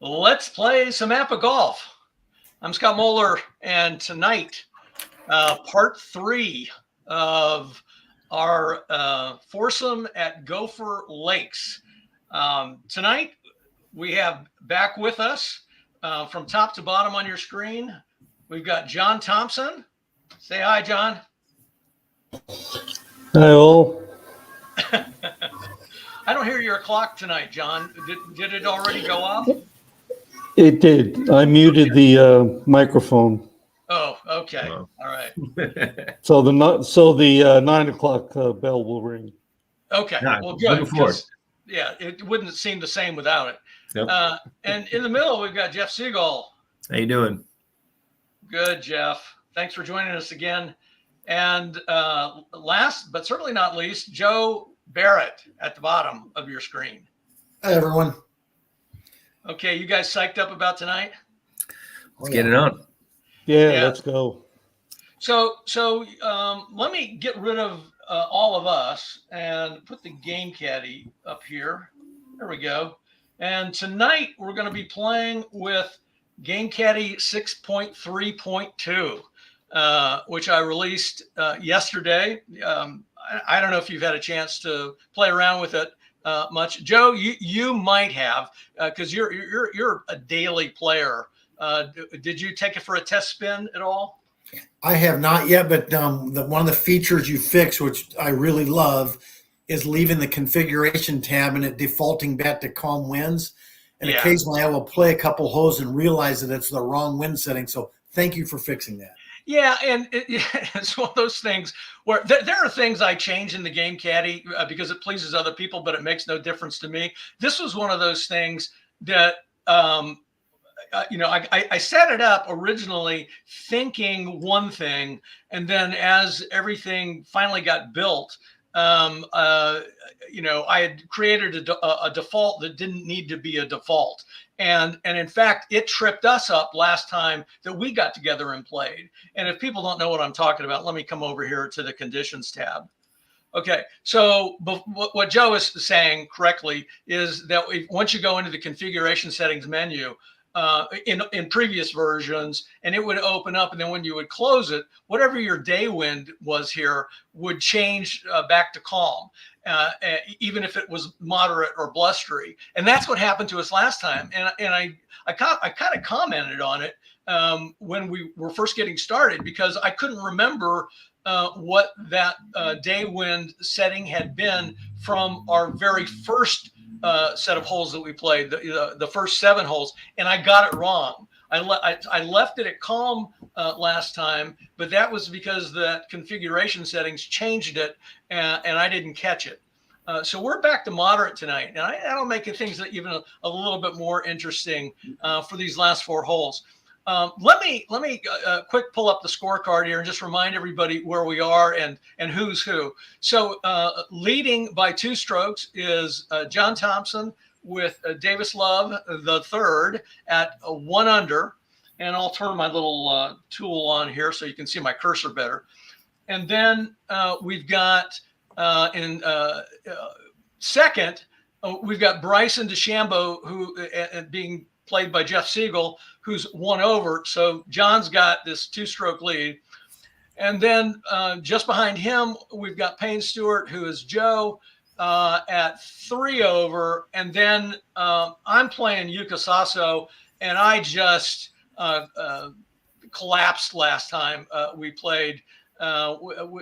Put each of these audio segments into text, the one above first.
Let's play some APBA golf. I'm Scott Moeller, and tonight, part 3 of our foursome at Gopher Lakes. Tonight, we have back with us from top to bottom on your screen, we've got John Thompson. Say hi, John. Hi, all. I don't hear your clock tonight, John. Did it already go off? It did. I muted the microphone. Oh, okay. All right. So the 9 o'clock bell will ring. Okay. Yeah, Well, good. looking forward. Yeah, it wouldn't seem the same without it. Yep. And in the middle, we've got Jeff Siegel. How you doing? Good, Jeff. Thanks for joining us again. And last, but certainly not least, Joe Barrett at the bottom of your screen. Hi, everyone. Okay, you guys psyched up about tonight? Let's get it on. Yeah, let's go. So let me get rid of all of us and put the game caddy up here. There we go. And tonight we're going to be playing with Game Caddy 6.3.2, which I released yesterday. I don't know if you've had a chance to play around with it much. Joe, you might have, because you're a daily player. Did you take it for a test spin at all? I have not yet, but one of the features you fix, which I really love, is leaving the configuration tab and it defaulting back to calm winds. And occasionally I will play a couple holes and realize that it's the wrong wind setting. So thank you for fixing that. Yeah, and it's one of those things where there are things I change in the game caddy because it pleases other people, but it makes no difference to me. This was one of those things that I set it up originally thinking one thing, and then as everything finally got built, I had created a default that didn't need to be a default. And in fact, it tripped us up last time that we got together and played. And if people don't know what I'm talking about, let me come over here to the conditions tab. Okay, so what Joe is saying correctly is that once you go into the configuration settings menu, in previous versions, and it would open up, and then when you would close it, whatever your day wind was here would change back to calm, even if it was moderate or blustery. And that's what happened to us last time. And I kind of commented on it when we were first getting started, because I couldn't remember what that day wind setting had been from our very first set of holes that we played, the first 7 holes, and I got it wrong. I left it at calm last time, but that was because the configuration settings changed it, and I didn't catch it. So we're back to moderate tonight, and that'll make things even a little bit more interesting for these last 4 holes. Let me quick pull up the scorecard here and just remind everybody where we are and who's who. So leading by 2 strokes is John Thompson with Davis Love the third at 1 under. And I'll turn my little tool on here so you can see my cursor better. And then we've got in second, we've got Bryson DeChambeau, who being played by Jeff Siegel, who's 1 over. So John's got this 2-stroke lead. And then just behind him, we've got Payne Stewart, who is Joe, at 3 over. And then I'm playing Yuka Saso, and I just collapsed last time we played. I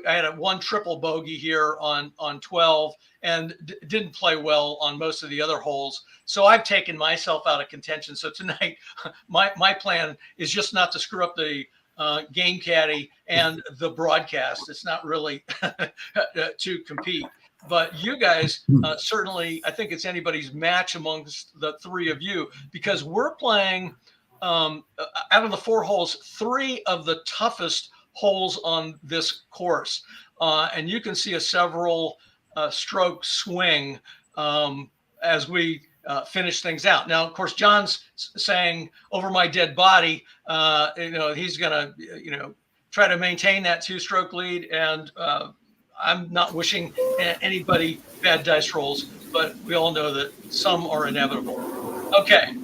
had one triple bogey here on 12 and didn't play well on most of the other holes. So I've taken myself out of contention. So tonight, my plan is just not to screw up the game caddy and the broadcast. It's not really to compete. But you guys certainly, I think it's anybody's match amongst the 3 of you, because we're playing out of the 4 holes, 3 of the toughest holes on this course, and you can see a several stroke swing as we finish things out. Now, of course, John's saying over my dead body, he's gonna try to maintain that 2-stroke lead, and I'm not wishing anybody bad dice rolls, but we all know that some are inevitable. Okay,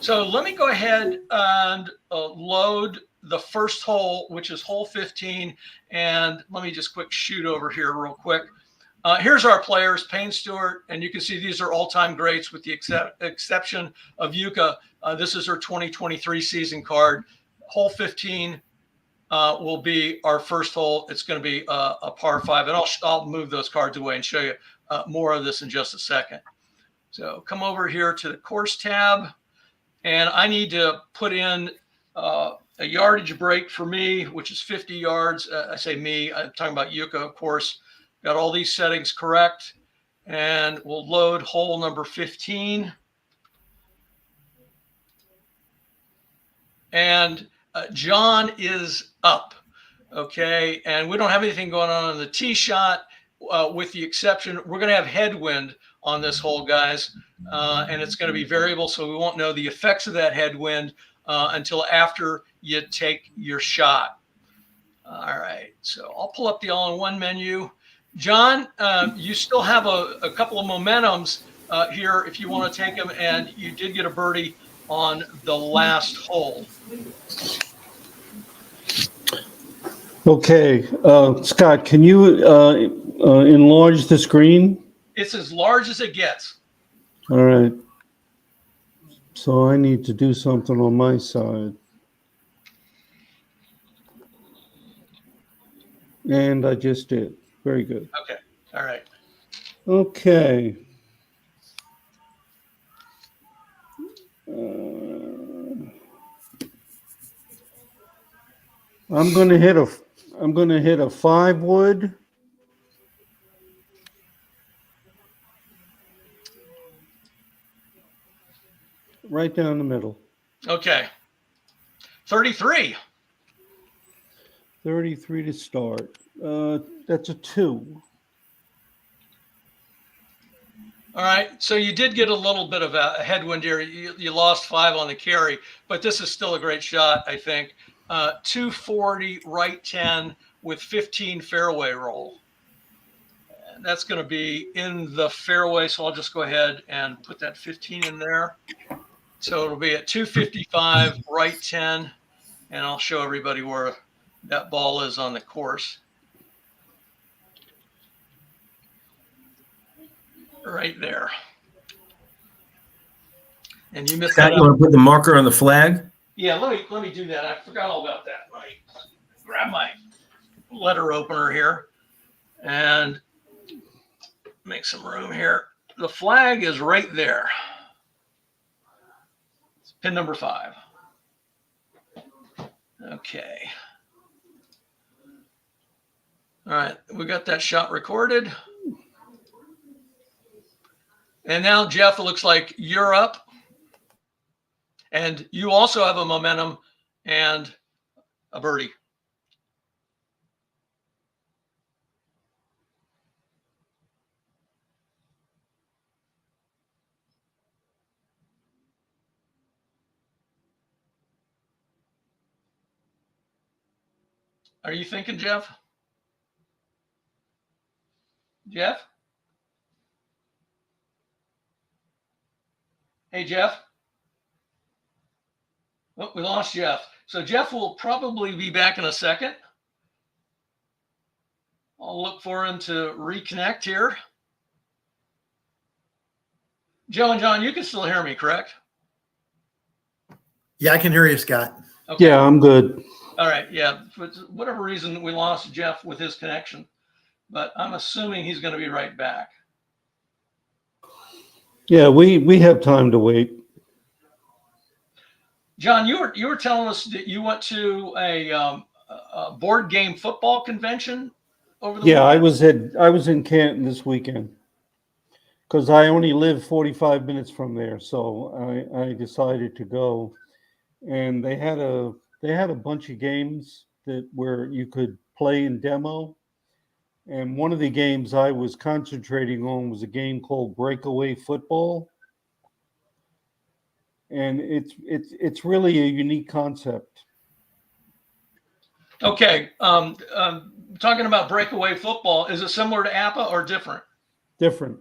So let me go ahead and load the first hole, which is hole 15. And let me just quick shoot over here real quick. Here's our players, Payne, Stewart, and you can see these are all-time greats with the exception of Yuka. This is her 2023 season card. Hole 15 will be our first hole. It's going to be a par 5, and I'll move those cards away and show you more of this in just a second. So come over here to the course tab, and I need to put in a yardage break for me, which is 50 yards. I say me, I'm talking about Yuka, of course. Got all these settings correct, and we'll load hole number 15. And John is up, okay? And we don't have anything going on the tee shot, with the exception, we're going to have headwind on this hole, guys, and it's going to be variable, so we won't know the effects of that headwind until after you take your shot. All right, so I'll pull up the all-in-one menu. John, you still have a couple of momentums here if you want to take them, and you did get a birdie on the last hole. Okay, Scott, can you enlarge the screen? It's as large as it gets. All right. So I need to do something on my side. And I just did. Very good. Okay. All right. Okay. I'm going to hit a 5 wood. Right down the middle. Okay. 33. 33 to start. That's a 2. All right. So you did get a little bit of a headwind here. You lost 5 on the carry, but this is still a great shot, I think. 240 right 10 with 15 fairway roll. And that's going to be in the fairway. So I'll just go ahead and put that 15 in there. So it'll be at 255 right 10. And I'll show everybody where that ball is on the course. Right there. And you missed Scott, that. you want to put the marker on the flag? Yeah, let me do that. I forgot all about that. Let me grab my letter opener here and make some room here. The flag is right there. It's pin number 5. Okay. All right, we got that shot recorded. And now, Jeff, it looks like you're up. And you also have a momentum and a birdie. Are you thinking, Jeff? Jeff? Hey, Jeff? Oh, we lost Jeff. So Jeff will probably be back in a second. I'll look for him to reconnect here. Joe and John, you can still hear me, correct? Yeah, I can hear you, Scott. Okay. Yeah, I'm good. All right. Yeah. For whatever reason, we lost Jeff with his connection, but I'm assuming he's going to be right back. Yeah, we have time to wait. John, you were telling us that you went to a board game football convention over the weekend? I was in Canton this weekend because I only live 45 minutes from there, so I decided to go. And they had a bunch of games where you could play and demo. And one of the games I was concentrating on was a game called Breakaway Football. And it's really a unique concept. Okay. Talking about breakaway football, is it similar to APBA or different? Different.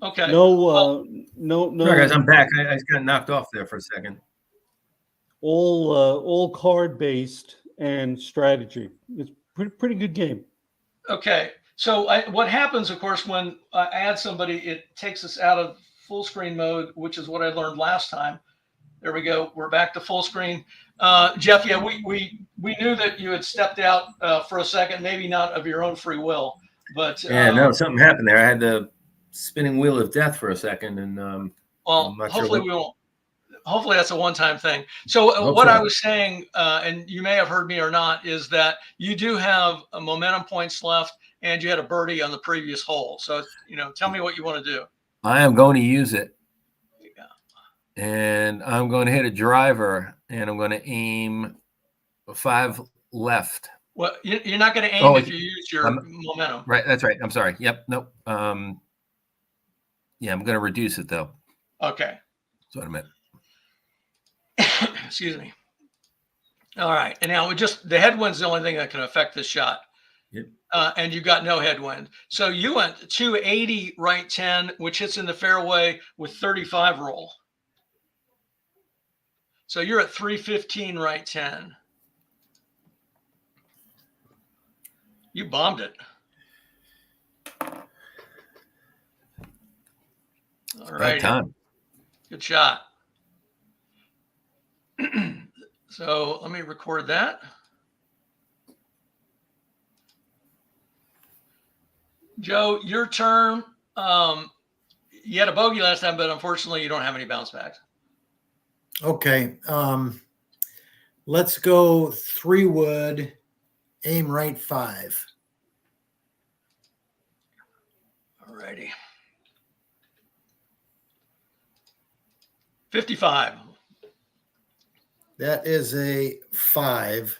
Okay. No. Sorry, guys, I'm back. I just got knocked off there for a second. All card based and strategy. It's pretty good game. Okay. So what happens, of course, when I add somebody, it takes us out of full screen mode, which is what I learned last time. There we go. We're back to full screen. Jeff, yeah, we knew that you had stepped out for a second, maybe not of your own free will, but Yeah, no, something happened there. I had the spinning wheel of death for a second, and well, I'm not hopefully sure we won't. Hopefully that's a one-time thing. So what I was saying, and you may have heard me or not, is that you do have a momentum points left, and you had a birdie on the previous hole. So tell me what you want to do. I am going to use it. Yeah. And I'm going to hit a driver, and I'm going to aim 5 left. Well, you're not going to aim if you use your momentum. Right. That's right. I'm sorry. Yep. Nope. Yeah, I'm going to reduce it though. Okay. That's what I meant. Excuse me. All right. And now the headwind's the only thing that can affect this shot. Yep. And you got no headwind. So you went 280 right 10, which hits in the fairway with 35 roll. So you're at 315 right 10. You bombed it. All right. Good shot. So let me record that. Joe, your turn. You had a bogey last time, but unfortunately you don't have any bounce backs. Okay. Let's go 3 wood, aim right 5. All righty. 55. That is a 5.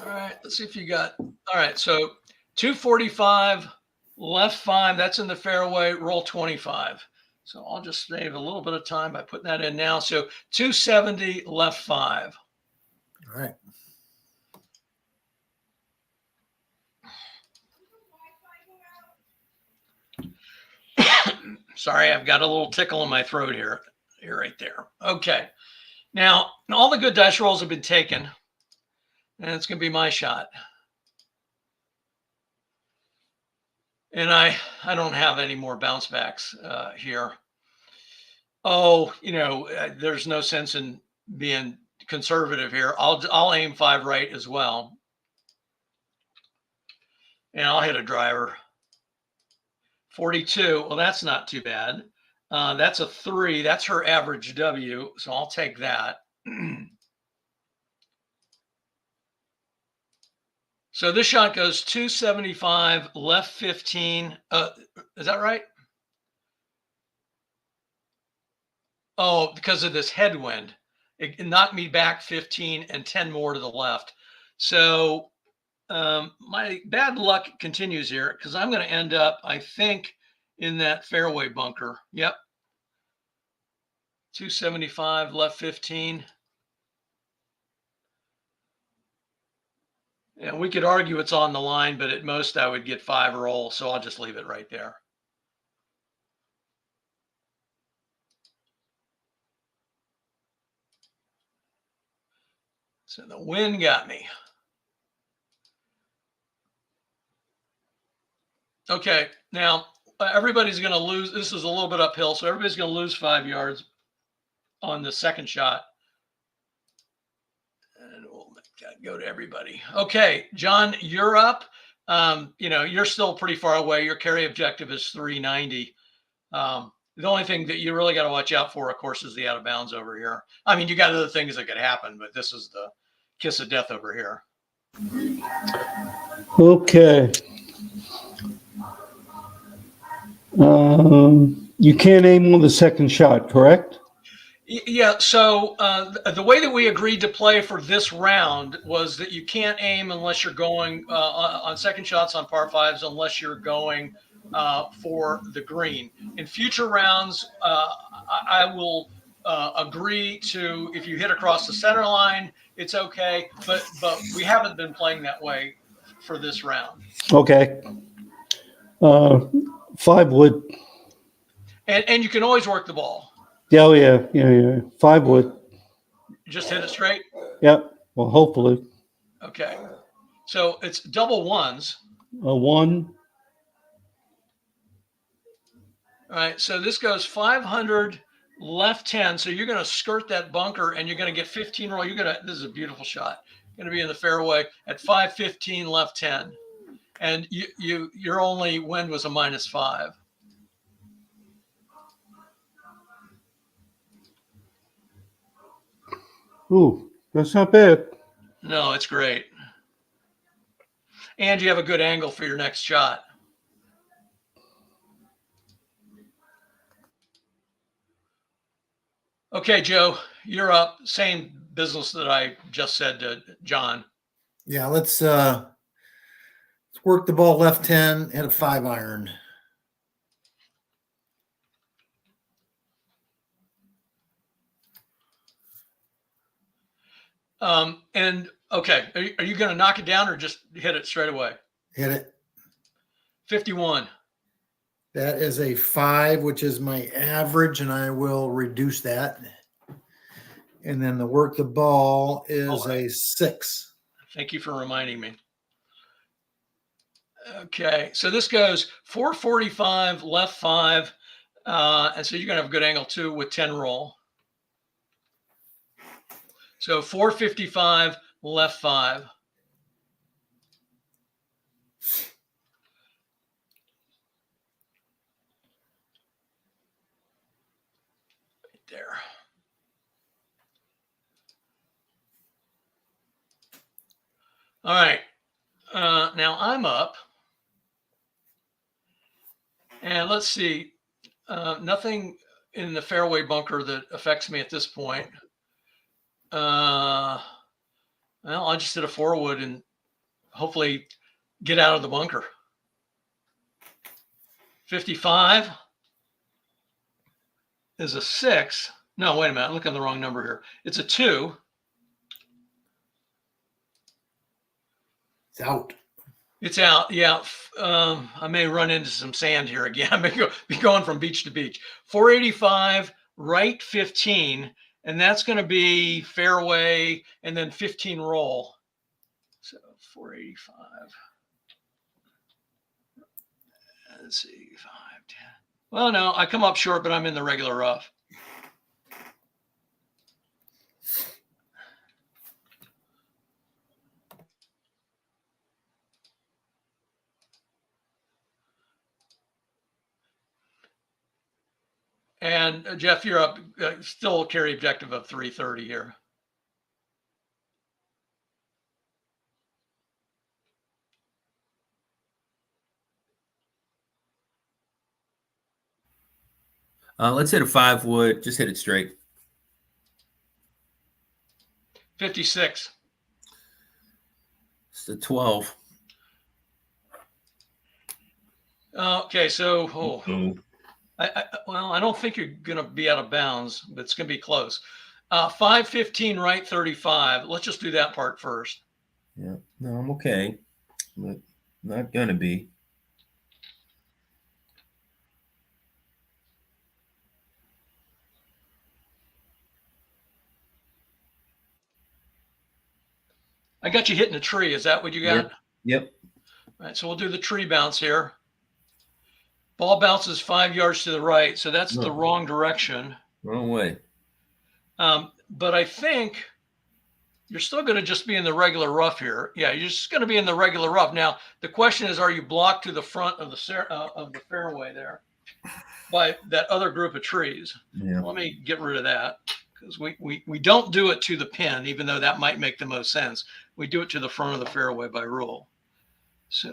All right. Let's see if you got. All right. So 245, left 5. That's in the fairway. Roll 25. So I'll just save a little bit of time by putting that in now. So 270, left 5. All right. Sorry, I've got a little tickle in my throat here. Here, right there. Okay. Now, all the good dice rolls have been taken, and it's going to be my shot. And I don't have any more bounce backs here. Oh, there's no sense in being conservative here. I'll aim 5 right as well, and I'll hit a driver. 42. Well, that's not too bad. That's a 3. That's her average W. So I'll take that. So this shot goes 275, left 15. Is that right? Oh, because of this headwind. It knocked me back 15 and 10 more to the left. So my bad luck continues here because I'm going to end up, I think, in that fairway bunker. Yep. 275, left 15. And we could argue it's on the line, but at most I would get 5 roll. So I'll just leave it right there. So the wind got me. Okay, now everybody's going to lose. This is a little bit uphill, so everybody's going to lose 5 yards on the second shot. And we'll go to everybody. Okay, John, you're up. You're still pretty far away. Your carry objective is 390. The only thing that you really got to watch out for, of course, is the out of bounds over here. I mean, you got other things that could happen, but this is the kiss of death over here. Okay. You can't aim on the second shot, correct? Yeah. So the way that we agreed to play for this round was that you can't aim unless you're going on second shots on par 5s, unless you're going for the green. In future rounds, I will agree to, if you hit across the center line, it's okay. But we haven't been playing that way for this round. Okay. Uh, 5 wood. And you can always work the ball. Yeah, oh yeah. 5 wood. Just hit it straight. Yep. Well, hopefully. Okay. So it's double ones. A 1. All right. So this goes 500 left 10. So you're going to skirt that bunker and you're going to get 15 roll. This is a beautiful shot. You're going to be in the fairway at 515 left 10. And your only wind was a -5. Ooh, that's not bad. No, it's great. And you have a good angle for your next shot. Okay, Joe, you're up. Same business that I just said to John. Yeah, let's work the ball left 10, hit a 5-iron. And okay, are you going to knock it down or just hit it straight away? Hit it. 51. That is a 5, which is my average, and I will reduce that. And then the work the ball is a 6. Thank you for reminding me. Okay, so this goes 445 left 5, and so you're going to have a good angle too with 10 roll. So 455 left 5. Right there. All right. Now I'm up. And let's see. Nothing in the fairway bunker that affects me at this point. Well, I just hit a 4-wood and hopefully get out of the bunker. 55 is a 6. No, wait a minute. I'm looking at the wrong number here. It's a 2. It's out. It's out. Yeah. I may run into some sand here again. I may be going from beach to beach. 485, right 15. And that's going to be fairway and then 15 roll. So 485. Let's see. 5, 10. Well, no, I come up short, but I'm in the regular rough. And Jeff, you're up. Still carry objective of 330 here. Let's hit a 5-wood. Just hit it straight. 56. It's a 12. Okay, so I don't think you're going to be out of bounds, but it's going to be close. 515 right 35. Let's just do that part first. Yeah, no, I'm okay, but not gonna be. I got you hitting a tree. Is that what you got? Yep. All right, so we'll do the tree bounce here. Ball bounces 5 yards to the right, so that's the wrong direction. Wrong way. But I think you're still going to just be in the regular rough here. Yeah, you're just going to be in the regular rough. Now, the question is, are you blocked to the front of the fairway there by that other group of trees? Yeah. Let me get rid of that because we don't do it to the pin, even though that might make the most sense. We do it to the front of the fairway by rule. So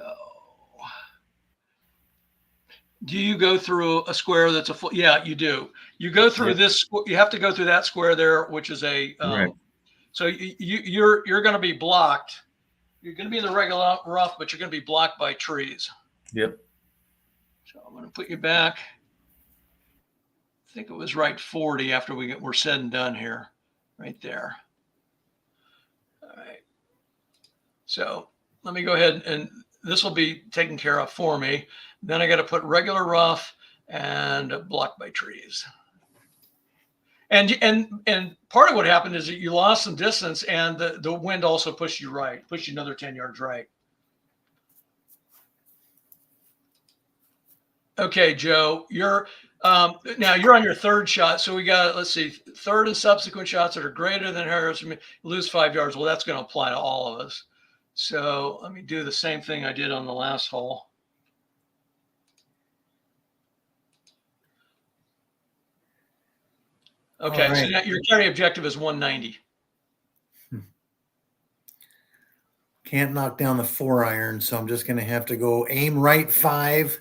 do you go through a square that's a full? Yeah, you do. You go through this. You have to go through that square there, which is a. Right. So you're going to be blocked. You're going to be in the regular rough, but you're going to be blocked by trees. Yep. So I'm going to put you back. I think it was right 40 after we're said and done here, right there. All right. So let me go ahead and this will be taken care of for me. Then I got to put regular rough and blocked by trees. And part of what happened is that you lost some distance, and the wind also pushed you another 10 yards right. Okay, Joe, you're now you're on your third shot. So we got, let's see, third and subsequent shots that are greater than Harris, lose 5 yards. Well, that's going to apply to all of us. So let me do the same thing I did on the last hole. Okay, right. so now your carry objective is 190. Can't knock down the 4-iron, so I'm just going to have to go aim right 5,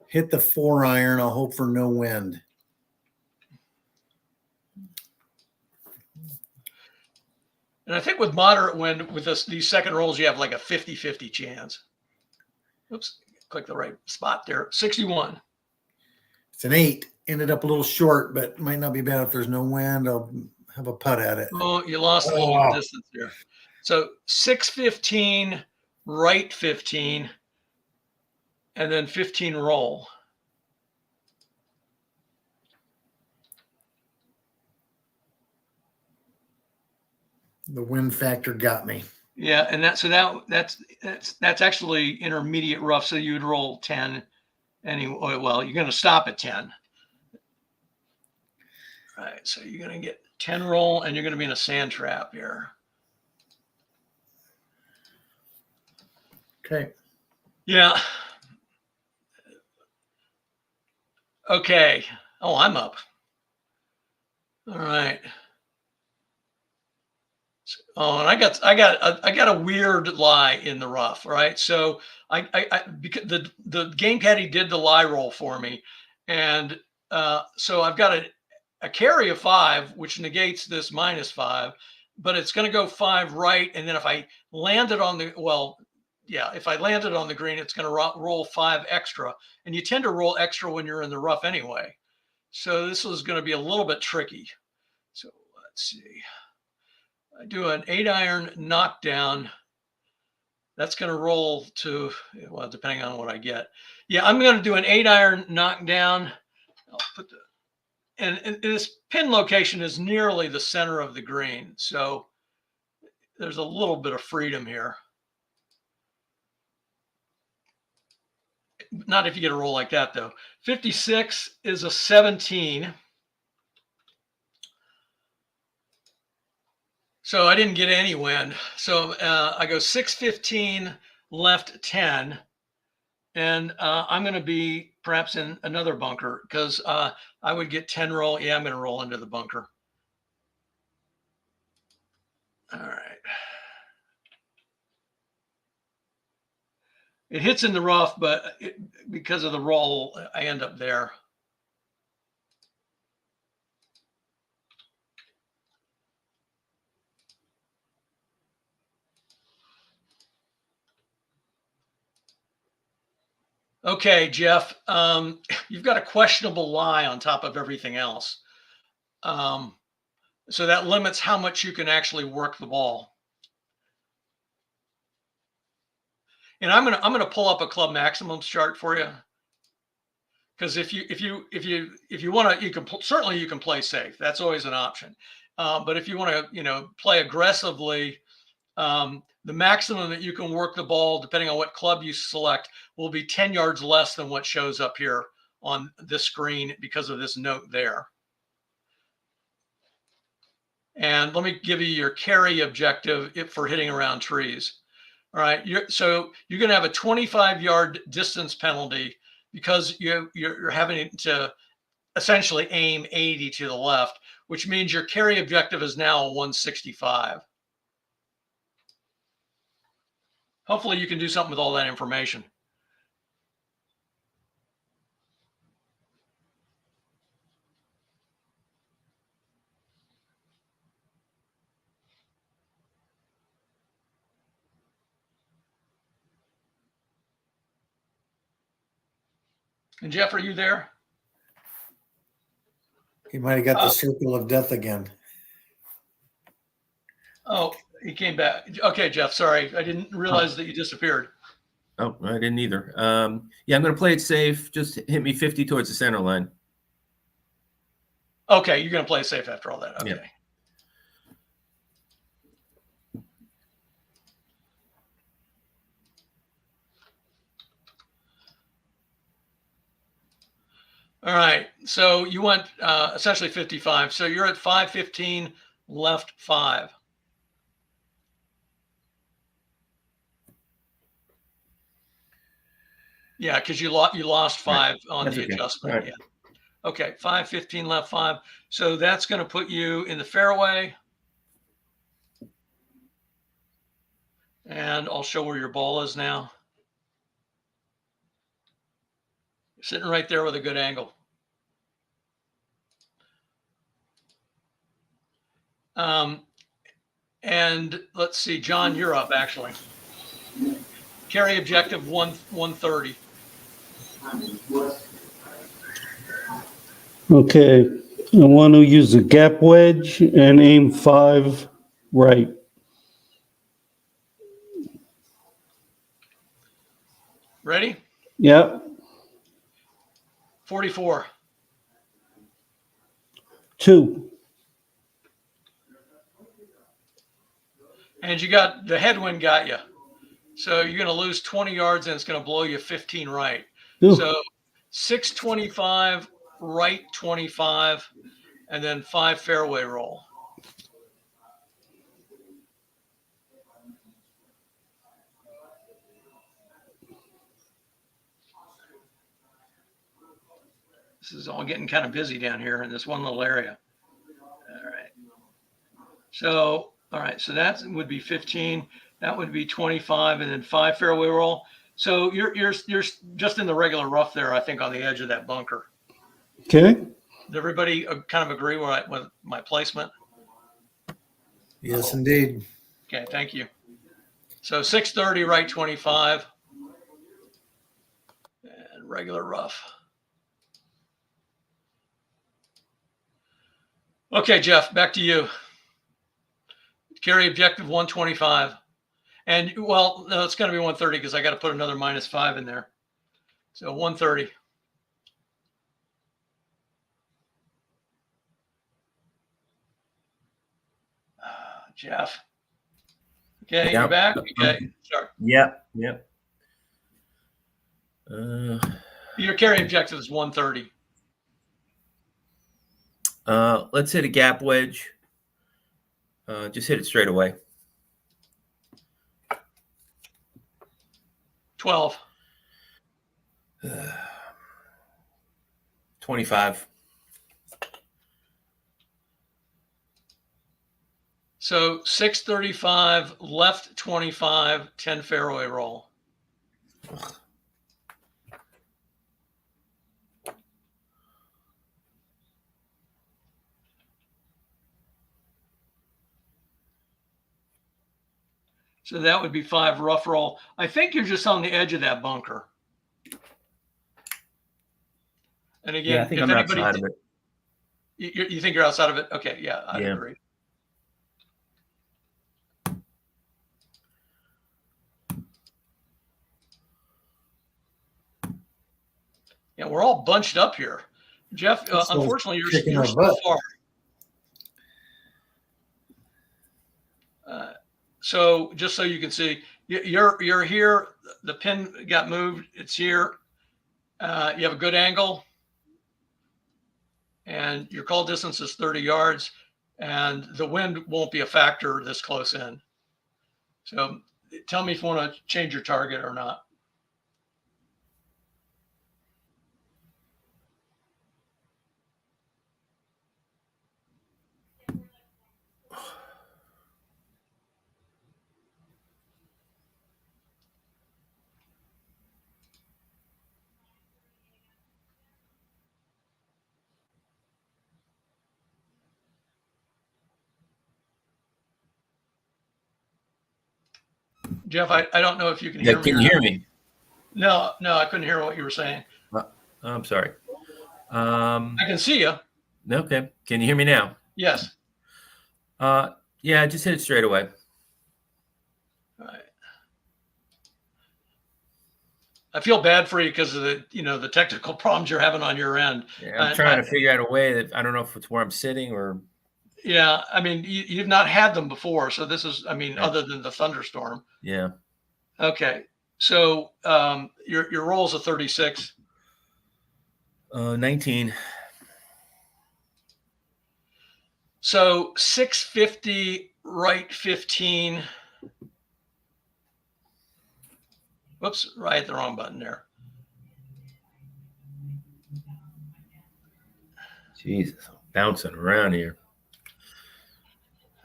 hit the 4-iron. I'll hope for no wind. And I think with moderate wind, with these second rolls, you have like a 50-50 chance. Oops, click the right spot there. 61. It's an 8. Ended up a little short, but might not be bad if there's no wind. I'll have a putt at it. Oh, you lost a little distance there. So 615, right 15, and then 15 roll. The wind factor got me. Yeah, and that's actually intermediate rough. So you would roll 10 anyway. Well, you're going to stop at 10. All right, so you're going to get 10 roll, and you're going to be in a sand trap here. Okay. Yeah. Okay. Oh, I'm up. All right. Oh, and I got a weird lie in the rough, right? So because the game caddy did the lie roll for me, and so I've got a carry of 5, which negates this -5, but it's going to go 5 right, and then if I landed on the if I landed on the green, it's going to roll 5 extra, and you tend to roll extra when you're in the rough anyway. So this is going to be a little bit tricky. So let's see. I do an 8-iron knockdown. That's going to roll to, well, depending on what I get. Yeah, I'm going to do an 8-iron knockdown. I'll put and this pin location is nearly the center of the green. So there's a little bit of freedom here. Not if you get a roll like that, though. 56 is a 17. So I didn't get any wind. So I go 615, left 10. And I'm going to be perhaps in another bunker because I would get 10 roll. Yeah, I'm going to roll into the bunker. All right. It hits in the rough, but because of the roll, I end up there. Okay, Jeff, you've got a questionable lie on top of everything else. So that limits how much you can actually work the ball. And I'm gonna pull up a club maximums chart for you, because if you want to, you can play safe. That's always an option. But if you want to play aggressively, the maximum that you can work the ball, depending on what club you select, will be 10 yards less than what shows up here on this screen because of this note there. And let me give you your carry objective for hitting around trees. All right, so you're going to have a 25-yard distance penalty because you're having to essentially aim 80 to the left, which means your carry objective is now a 165. Hopefully you can do something with all that information. And Jeff, are you there? He might have got the circle of death again. Oh, he came back. Okay, Jeff, sorry. I didn't realize that you disappeared. Oh, I didn't either. Yeah, I'm going to play it safe. Just hit me 50 towards the center line. Okay, you're going to play it safe after all that. Okay. Yeah. All right. So you went essentially 55. So you're at 515 left 5. Yeah, because you lost 5 on That's the okay. adjustment. All right. Yeah. Okay, 515 left 5. So that's going to put you in the fairway. And I'll show where your ball is now. You're sitting right there with a good angle. And let's see, John, you're up actually. Carry objective 130. Okay. I want to use a gap wedge and aim 5 right. Ready? Yep. 44. 2. And you got the headwind got you. So you're going to lose 20 yards and it's going to blow you 15 right. Ooh. So 625, right 25, and then 5 fairway roll. This is all getting kind of busy down here in this one little area. All right. So, all right. So that would be 15. That would be 25, and then 5 fairway roll. So you're just in the regular rough there, I think, on the edge of that bunker. Okay. Does everybody kind of agree with my placement? Yes, indeed. Okay, thank you. So 630, right 25, and regular rough. Okay, Jeff, back to you. Carry objective 125. And, well, no, it's going to be 130 because I got to put another -5 in there. So 130. Jeff. Okay, Yep. you're back? Okay, start. Yep. Your carry objective is 130. Let's hit a gap wedge. Just hit it straight away. 12. 25. So 635, left 25, 10 fairway roll. So that would be 5 rough roll. I think you're just on the edge of that bunker. And again, Yeah, I think I'm outside of it. You think you're outside of it? Okay, yeah, I agree. Yeah, we're all bunched up here. Jeff, unfortunately, you're so far. So just so you can see, you're here. The pin got moved. It's here. You have a good angle, and your call distance is 30 yards, and the wind won't be a factor this close in. So tell me if you want to change your target or not. Jeff, I don't know if you can hear me. Can you hear me? No, I couldn't hear what you were saying. I'm sorry. I can see you. Okay. Can you hear me now? Yes. Yeah, just hit it straight away. All right. I feel bad for you because of the technical problems you're having on your end. Yeah, I'm trying to figure out a way that I don't know if it's where I'm sitting or. Yeah, I mean, you've not had them before, so this is, I mean, Okay. other than the thunderstorm. Yeah. Okay, so your roll's a 36. 19. So 650, right 15. Whoops, right hit the wrong button there. Jesus, I'm bouncing around here.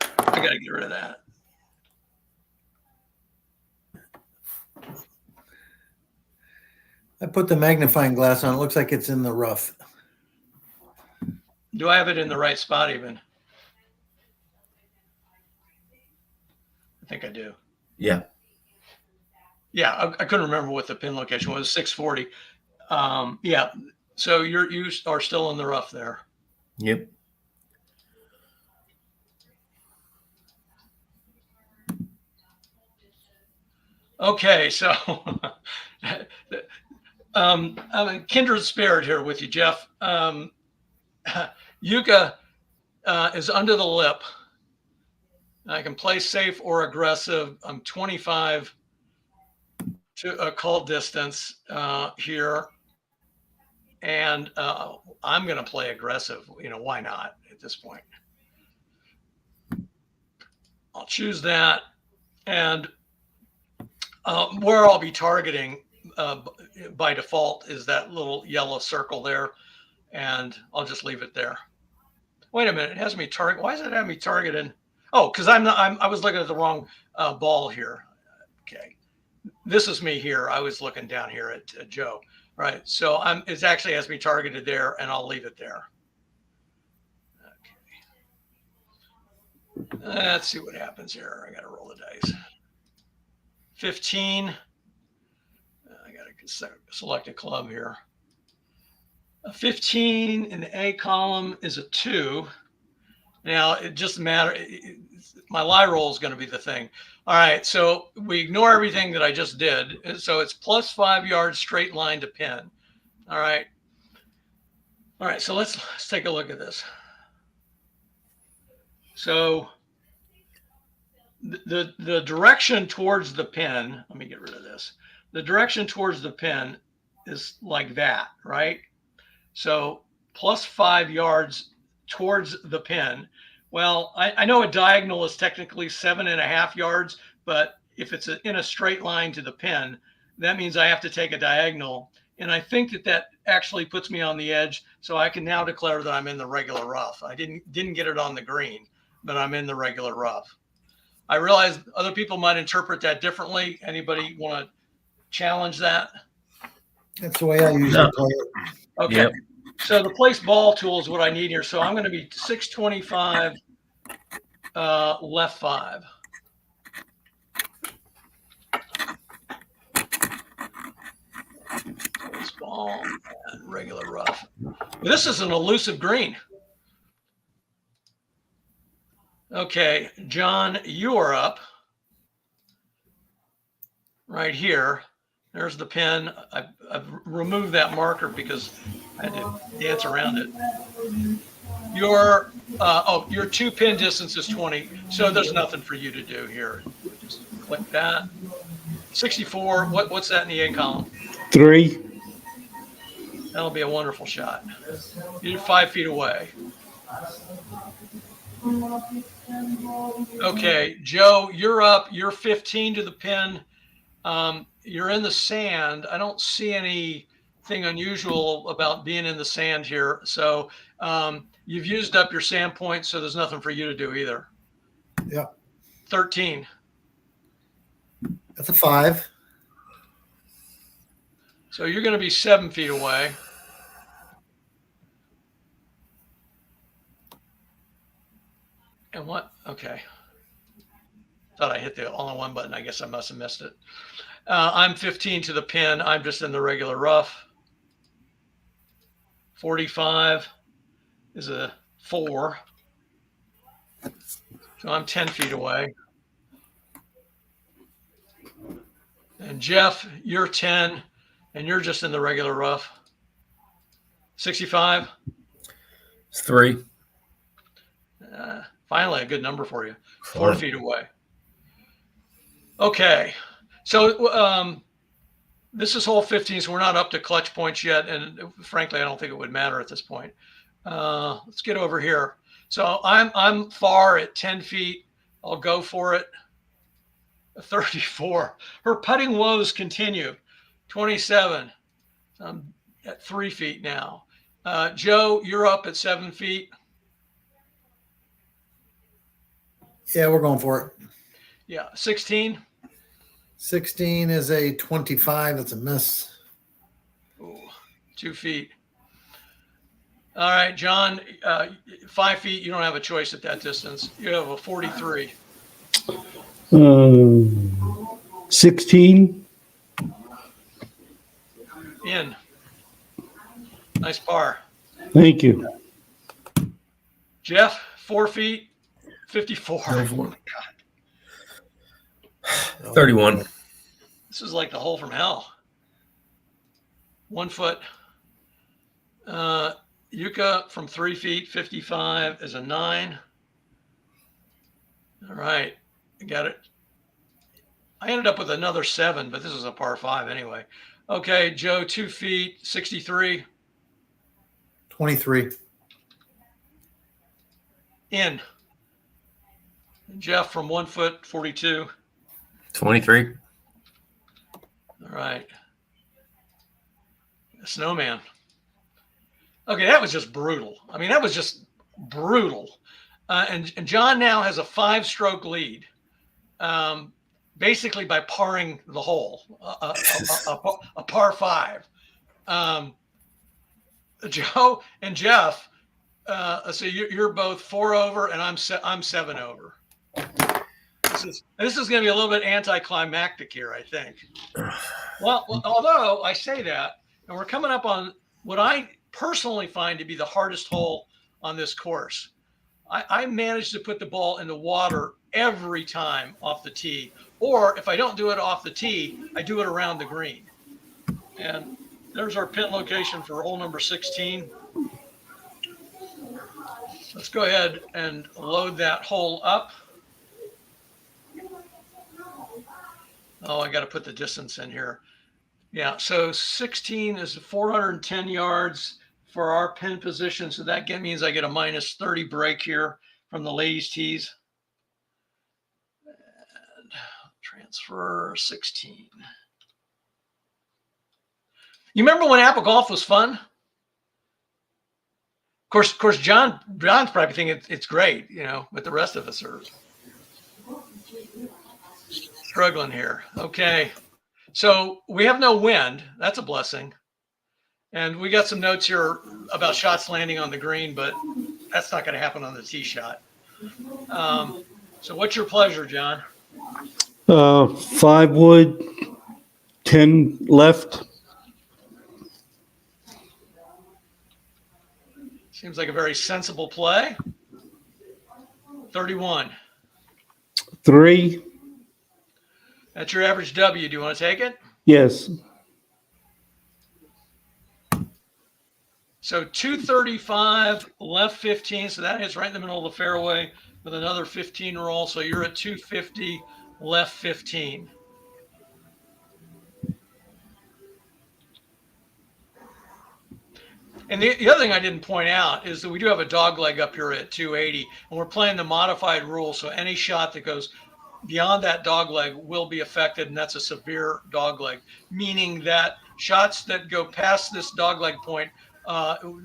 I got to get rid of that. I put the magnifying glass on. It looks like it's in the rough. Do I have it in the right spot even? I think I do. Yeah. Yeah, I couldn't remember what the pin location was. 640. Yeah. So you are still in the rough there. Yep. Okay, so I'm a kindred spirit here with you, Jeff. Yuka is under the lip. I can play safe or aggressive. I'm 25 to a call distance here. And I'm going to play aggressive. Why not at this point? I'll choose that. And where I'll be targeting by default is that little yellow circle there. And I'll just leave it there. Wait a minute. It has me target. Why does it have me targeted? Oh, because I was looking at the wrong ball here. Okay. This is me here. I was looking down here at Joe. Right. So it actually has me targeted there, and I'll leave it there. Okay. Let's see what happens here. I got to roll the dice. 15. I got to select a club here. A 15 in the A column is a 2. Now, it just matters. My lie roll is going to be the thing. All right, so we ignore everything that I just did. So it's plus 5 yards straight line to pin. All right. All right, so let's take a look at this. So the direction towards the pin, let me get rid of this. The direction towards the pin is like that, right? So plus 5 yards towards the pin. Well, I know a diagonal is technically 7.5 yards, but if it's in a straight line to the pin, that means I have to take a diagonal. And I think that actually puts me on the edge. So I can now declare that I'm in the regular rough. I didn't get it on the green, but I'm in the regular rough. I realize other people might interpret that differently. Anybody want to challenge that? That's the way I usually play it. Okay. Yep. So the place ball tool is what I need here. So I'm going to be 625 left 5. Place ball and regular rough. This is an elusive green. Okay, John, you are up right here. There's the pin. I've removed that marker because I had to dance around it. Your 2 pin distance is 20, so there's nothing for you to do here. Just click that. 64. What's that in the A column? 3. That'll be a wonderful shot. You're 5 feet away. Okay, Joe, you're up. You're 15 to the pin. You're in the sand. I don't see anything unusual about being in the sand here. So you've used up your sand points, so there's nothing for you to do either. Yeah. 13. That's a 5. So you're going to be 7 feet away. And what? Okay. Thought I hit the all-in-one button. I guess I must have missed it. I'm 15 to the pin. I'm just in the regular rough. 45 is a 4. So I'm 10 feet away. And Jeff, you're 10. And you're just in the regular rough. 65. It's 3. Finally, a good number for you. 4 feet away. Okay. So this is hole 15, so we're not up to clutch points yet. And frankly, I don't think it would matter at this point. Let's get over here. So I'm far at 10 feet. I'll go for it. 34. Her putting woes continue. 27. I'm at 3 feet now. Joe, you're up at 7 feet. Yeah, we're going for it. Yeah. 16. 16 is a 25. That's a miss. Ooh, 2 feet. All right, John, 5 feet. You don't have a choice at that distance. You have a 43. 16. In. Nice par. Thank you. Jeff, 4 feet. 54. Go for it. Oh my God. 31. This is like the hole from hell. 1 foot. Yuka from 3 feet, 55 is a 9. All right, I got it. I ended up with another 7, but this is a par 5 anyway. Okay, Joe, 2 feet, 63. 23. In. And Jeff from 1 foot, 42. 23. All right. Snowman. Okay, that was just brutal. I mean, that was just brutal. And John now has a 5-stroke lead, basically by parring the hole, a par 5. Joe and Jeff, so you're both 4 over, and I'm 7 over. This is going to be a little bit anticlimactic here, I think. Well, although I say that, and we're coming up on what I personally find to be the hardest hole on this course. I managed to put the ball in the water every time off the tee, or if I don't do it off the tee, I do it around the green. And there's our pin location for hole number 16. Let's go ahead and load that hole up. Oh, I got to put the distance in here. Yeah, so 16 is 410 yards for our pin position. So that means I get a minus 30 break here from the ladies' tees. And transfer 16. You remember when Apple Golf was fun? Of course, John's probably thinking it's great, you know, but the rest of us are struggling here. Okay. So we have no wind. That's a blessing. And we got some notes here about shots landing on the green, but that's not going to happen on the tee shot. So what's your pleasure, John? 5 wood, 10 left. Seems like a very sensible play. 31. 3. That's your average W. Do you want to take it? Yes. So 235, left 15. So that hits right in the middle of the fairway with another 15 roll. So you're at 250, left 15. And the other thing I didn't point out is that we do have a dog leg up here at 280, and we're playing the modified rule. So any shot that goes beyond that dog leg will be affected, and that's a severe dog leg, meaning that shots that go past this dog leg point,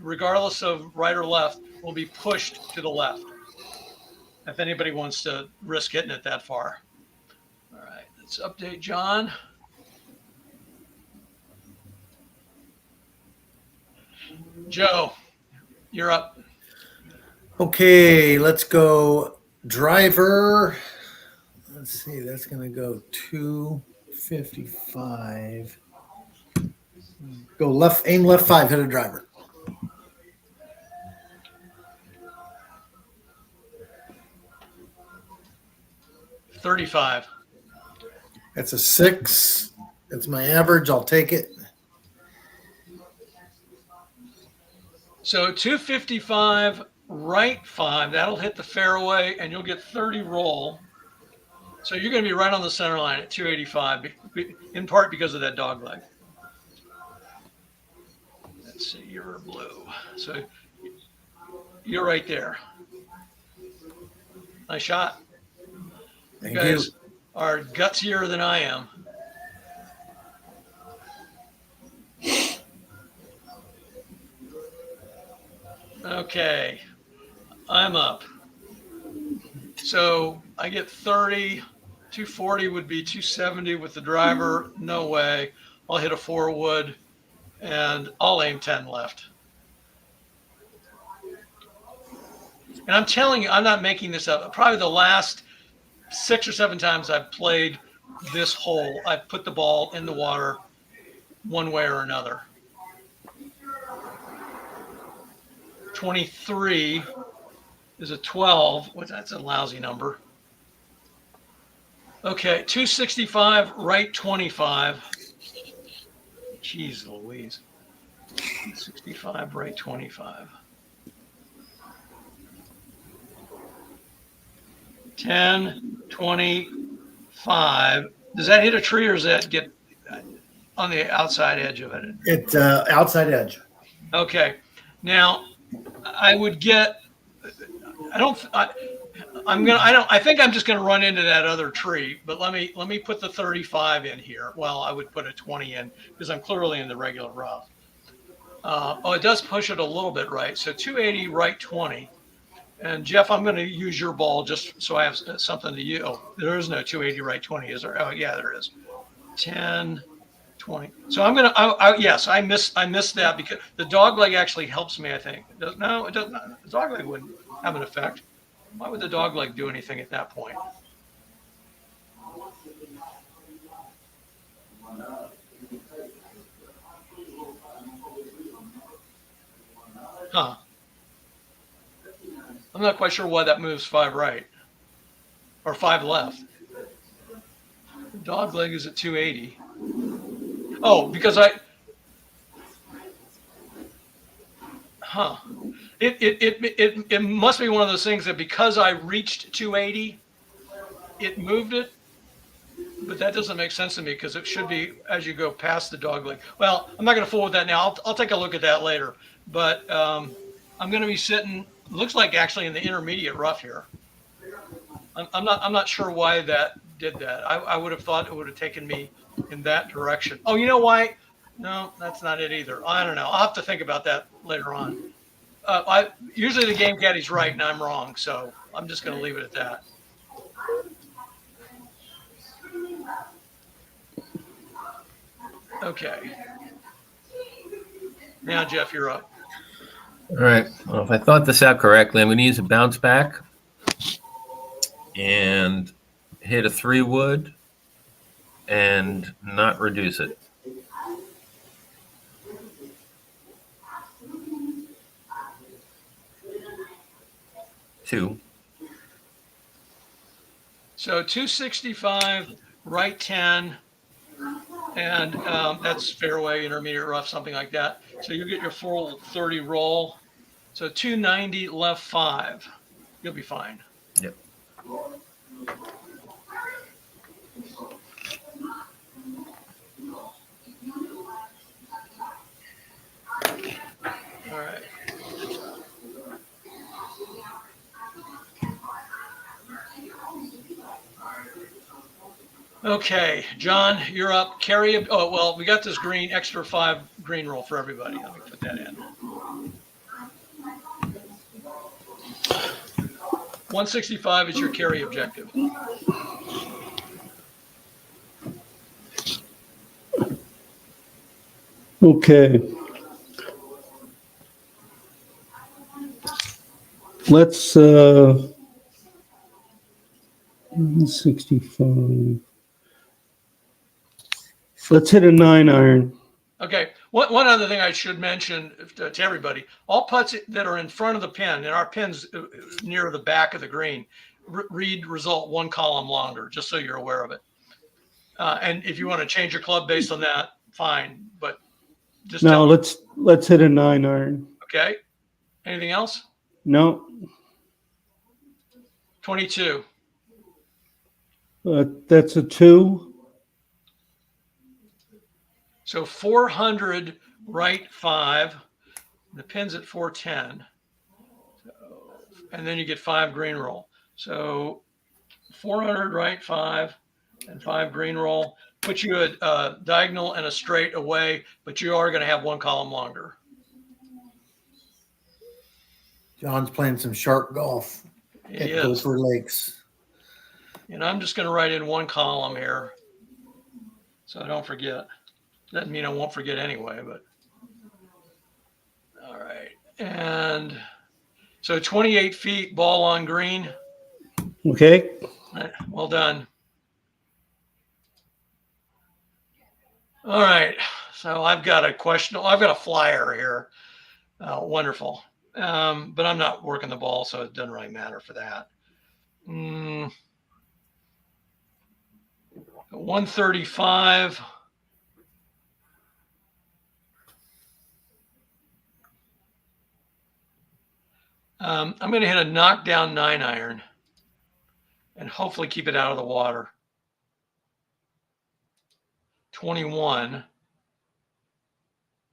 regardless of right or left, will be pushed to the left if anybody wants to risk hitting it that far. All right, let's update John. Joe, you're up. Okay, let's go driver. Let's see, that's going to go 255. Go left, aim left 5, hit a driver. $35. That's a 6. That's my average. I'll take it. So 255, right 5. That'll hit the fairway, and you'll get 30 roll. So you're going to be right on the center line at 285, in part because of that dog leg. Let's see, you're blue. So you're right there. Nice shot. Thank You guys you. are gutsier than I am. Okay, I'm up. So I get 30. 240 would be 270 with the driver. No way. I'll hit a 4-wood, and I'll aim 10 left. And I'm telling you, I'm not making this up. Probably the last 6 or 7 times I've played this hole, I've put the ball in the water one way or another. 23 is a 12. That's a lousy number. Okay, 265, right 25. Jeez Louise. 265, right 25. 10, 25. Does that hit a tree, or does that get on the outside edge of it? It's outside edge. Okay. Now, I would get. I think I'm just going to run into that other tree. But let me put the 35 in here. Well, I would put a 20 in because I'm clearly in the regular rough. It does push it a little bit right. So 280, right 20. And Jeff, I'm going to use your ball just so I have something to use. Oh, there is no 280, right 20, is there? Oh, yeah, there is. 10, 20. So I'm going to, yes, I missed that because the dog leg actually helps me, I think. No, it doesn't. The dog leg wouldn't have an effect. Why would the dog leg do anything at that point? Huh. I'm not quite sure why that moves 5 right or 5 left. The dog leg is at 280. Oh, because it must be one of those things that because I reached 280, it moved it. But that doesn't make sense to me because it should be as you go past the dog leg. Well, I'm not going to fool with that now. I'll take a look at that later. But I'm going to be sitting. Looks like actually in the intermediate rough here. I'm not sure why that did that. I would have thought it would have taken me in that direction. Oh, you know why? No, that's not it either. I don't know. I'll have to think about that later on. Usually the game caddy's right and I'm wrong, so I'm just going to leave it at that. Okay. Now, Jeff, you're up. All right. Well, if I thought this out correctly, I'm going to use a bounce back and hit a 3-wood and not reduce it. Two. So 265, right 10, and that's fairway, intermediate rough, something like that. So you get your full 30 roll. So 290, left 5. You'll be fine. Yep. All right. Okay, John, you're up. Carry. Oh, well, we got this green, extra 5 green roll for everybody. Let me put that in. 165 is your carry objective. Okay. Let's 165. Let's hit a 9-iron. Okay. One other thing I should mention to everybody: all putts that are in front of the pin, and our pin's near the back of the green, read result 1 column longer, just so you're aware of it. And if you want to change your club based on that, fine. But just now tell me. let's hit a 9-iron. Okay. Anything else? No, 22. that's a 2. So 400 right 5. The pin's at 410. So, and then you get 5 green roll. So 400 right 5 and 5 green roll. Put you a diagonal and a straight away, but you are going to have 1 column longer. John's playing some sharp golf at Gopher Lakes. And I'm just going to write in 1 column here, so I don't forget. Doesn't mean I won't forget anyway, but all right. And so 28 feet, ball on green. Okay. Well done. All right. So I've got a question. I've got a flyer here. Wonderful. But I'm not working the ball, so it doesn't really matter for that. 135. I'm going to hit a knockdown 9-iron and hopefully keep it out of the water. 21.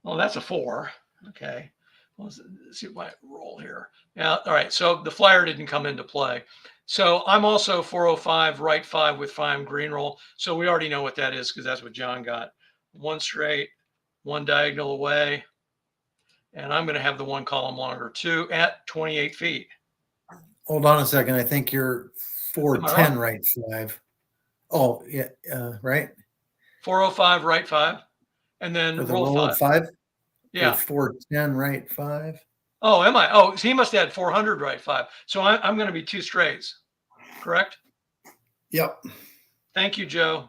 Well, that's a 4. Okay. Let's see my roll here. Yeah. All right. So the flyer didn't come into play. So I'm also 405 right 5 with 5 green roll. So we already know what that is because that's what John got. 1 straight, 1 diagonal away. And I'm going to have the 1 column longer too at 28 feet. Hold on a second. I think you're 410 right 5. Oh, yeah. Right. 405 right 5. And then For the roll roll 5. Yeah. 410 right 5. Oh, am I? Oh, so he must have had 400 right 5. So I'm going to be 2 straights, correct? Yep. Thank you, Joe.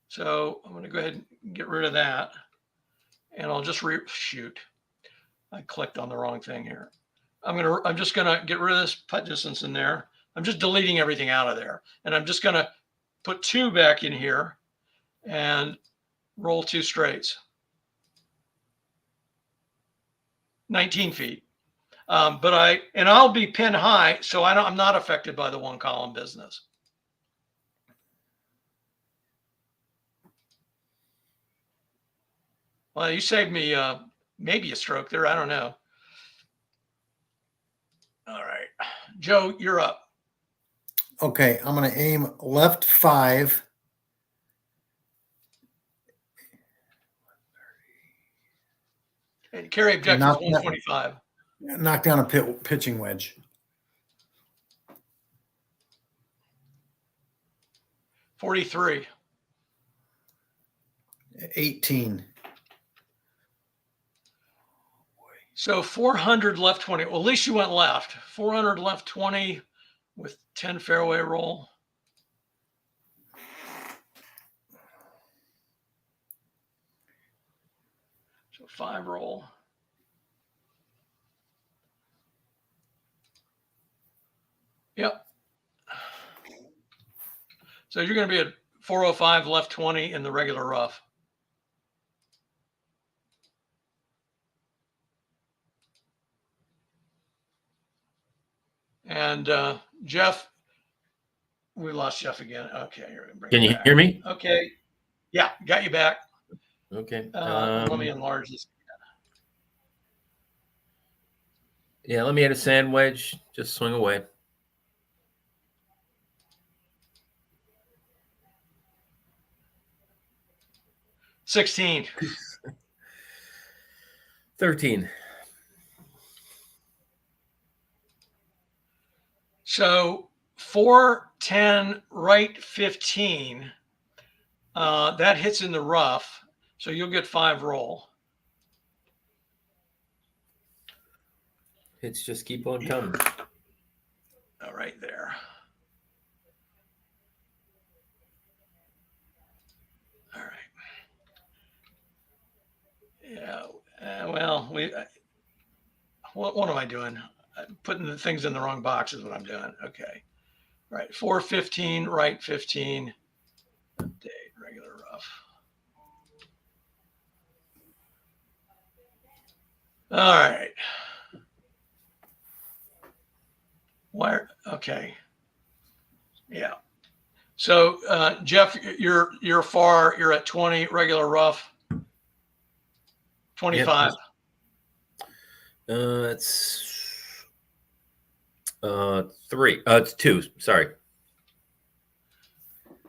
So I'm going to go ahead and get rid of that. And I'll just shoot. I clicked on the wrong thing here. I'm just going to get rid of this putt distance in there. I'm just deleting everything out of there. And I'm just going to put 2 back in here and roll 2 straights. 19 feet. But I'll be pin high, so I'm not affected by the 1 column business. Well, you saved me maybe a stroke there. I don't know. All right, Joe, you're up. Okay, I'm going to aim left 5. And carry objective 125. Knock down a pitching wedge. 43. 18. So 400 left 20. Well, at least you went left. 400 left 20 with 10 fairway roll. So 5 roll. Yep. So you're going to be at 405 left 20 in the regular rough. And Jeff, we lost Jeff again. Okay. Can you hear me? Okay. Yeah, got you back. Okay. Let me enlarge this. Yeah, let me hit a sand wedge. Just swing away. $16. 13. So 410 right 15. That hits in the rough. So you'll get 5 roll. Hits just keep on coming. All right there. All right. Yeah. Well, what am I doing? I'm putting the things in the wrong box is what I'm doing. Okay. All right. 415, right 15. Update, regular rough. All right. Where? Okay. Yeah. So, Jeff, you're far. You're at 20 regular rough. 25. It's 3. It's 2. Sorry.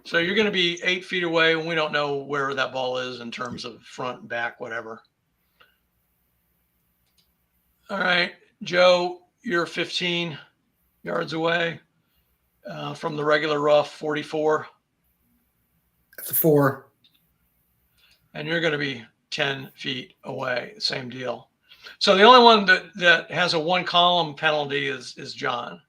So you're going to be 8 feet away, and we don't know where that ball is in terms of front and back, whatever. All right, Joe, you're 15 yards away from the regular rough, 44. That's a 4. And you're going to be 10 feet away. Same deal. So the only one that has a 1 column penalty is John.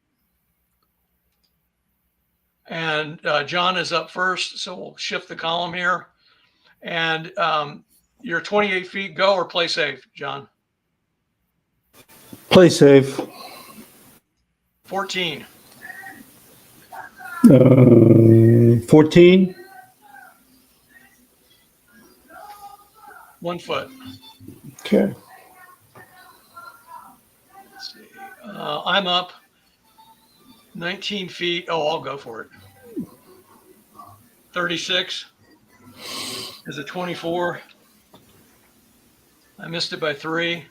And John is up first, so we'll shift the column here. And you're 28 feet. Go or play safe, John. Play safe. 14. 14. 1 foot. Okay. Let's see. I'm up 19 feet. Oh, I'll go for it. 36 is a 24. I missed it by 3.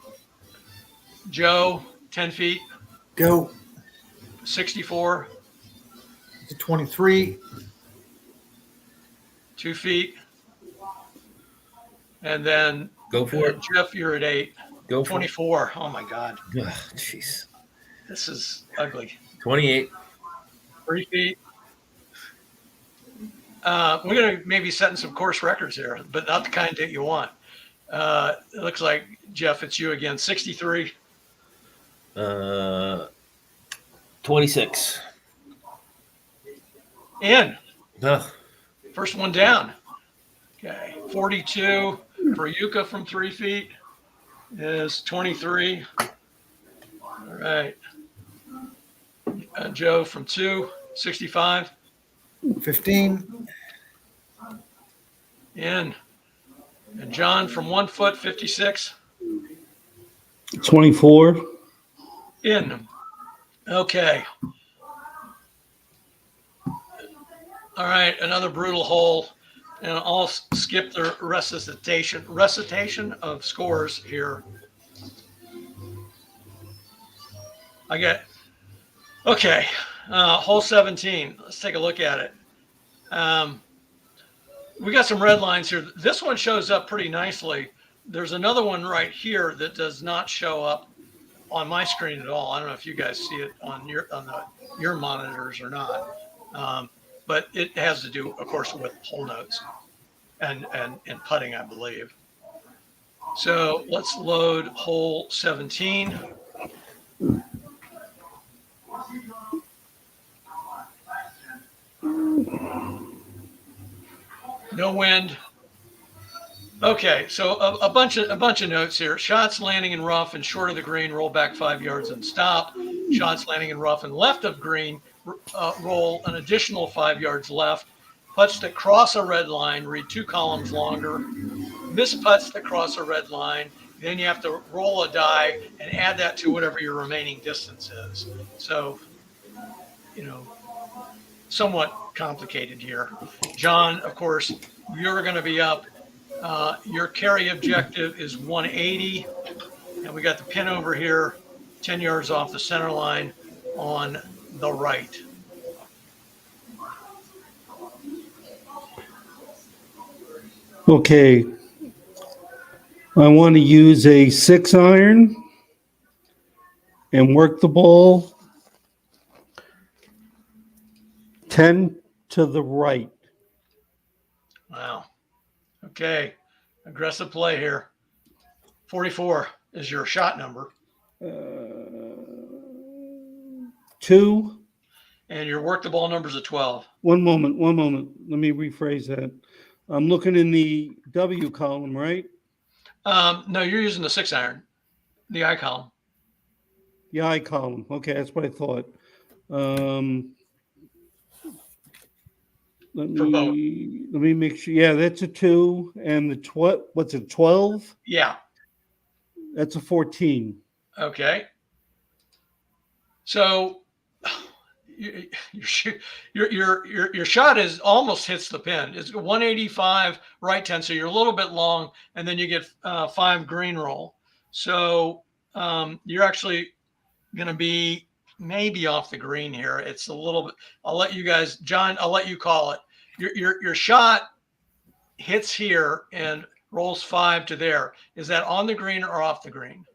Joe, 10 feet. Go. 64. It's a 23. 2 feet. And then Go for it. Jeff, you're at 8. Go for 24. Oh my God. it. Jeez. This is ugly. 28. 3 feet. We're going to maybe set in some course records here, but not the kind that you want. It looks like, Jeff, it's you again. 63. 26. In. Ugh. First one down. Okay. 42 for Yuka from 3 feet is 23. All right. Joe from 2, 65. 15. In. And John from 1 foot, 56. 24. In. Okay. All right, another brutal hole. And I'll skip the recitation of scores here. I get, okay, hole 17. Let's take a look at it. We got some red lines here. This one shows up pretty nicely. There's another one right here that does not show up on my screen at all. I don't know if you guys see it on your monitors or not. But it has to do, of course, with hole notes and putting, I believe. So let's load hole 17. No wind. Okay, so a bunch of notes here. Shots landing in rough and short of the green, roll back 5 yards and stop. Shots landing in rough and left of green, roll an additional 5 yards left. Putts that cross a red line, read 2 columns longer. Miss putts that cross a red line, then you have to roll a die and add that to whatever your remaining distance is. So, somewhat complicated here. John, of course, you're going to be up. Your carry objective is 180, and we got the pin over here, 10 yards off the center line on the right. Okay. I want to use a 6-iron and work the ball 10 to the right. Wow. Okay. Aggressive play here. 44 is your shot number. 2. And your work the ball numbers at 12. One moment. Let me rephrase that. I'm looking in the W column, right? No, you're using the 6-iron, the I column. The I column. Okay, that's what I thought. Let me make sure. Yeah, that's a 2. And what's it, 12? Yeah. That's a 14. Okay. So your shot is almost hits the pin. It's 185 right 10, so you're a little bit long, and then you get 5 green roll. So you're actually going to be maybe off the green here. It's a little bit. I'll let you guys, John. I'll let you call it. Your shot hits here and rolls 5 to there. Is that on the green or off the green?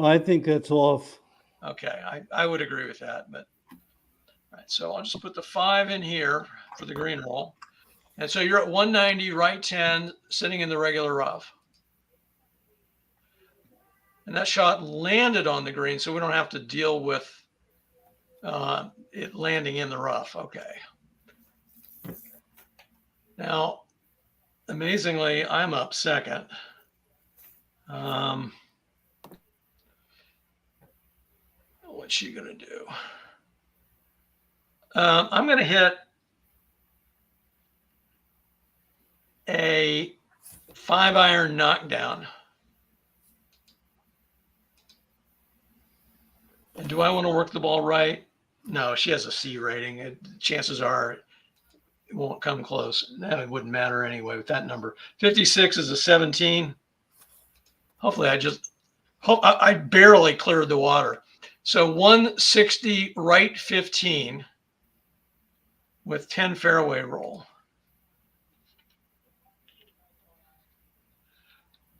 I think that's off. Okay, I would agree with that, but all right, so I'll just put the 5 in here for the green roll. And so you're at 190, right 10, sitting in the regular rough. And that shot landed on the green, so we don't have to deal with it landing in the rough. Okay. Now, amazingly, I'm up second. What's she going to do? I'm going to hit a 5-iron knockdown. And do I want to work the ball right? No, she has a C rating. Chances are it won't come close. No, it wouldn't matter anyway with that number. 56 is a 17. Hopefully I barely cleared the water. So 160 right 15 with 10 fairway roll.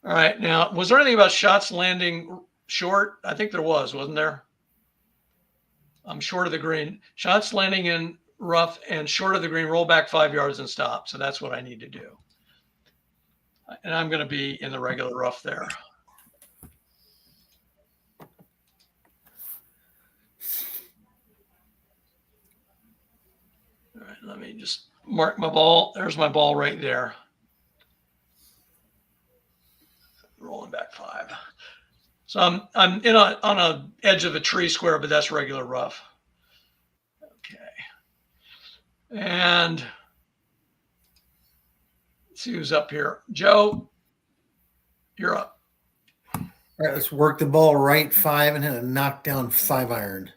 All right. Now, was there anything about shots landing short? I think there was, wasn't there? I'm short of the green. Shots landing in rough and short of the green, roll back 5 yards and stop. So that's what I need to do. And I'm going to be in the regular rough there. All right, let me just mark my ball. There's my ball right there. Rolling back 5. So I'm on a edge of a tree square, but that's regular rough. Okay. And let's see who's up here. Joe, you're up. All right, let's work the ball right 5 and hit a knockdown 5-iron.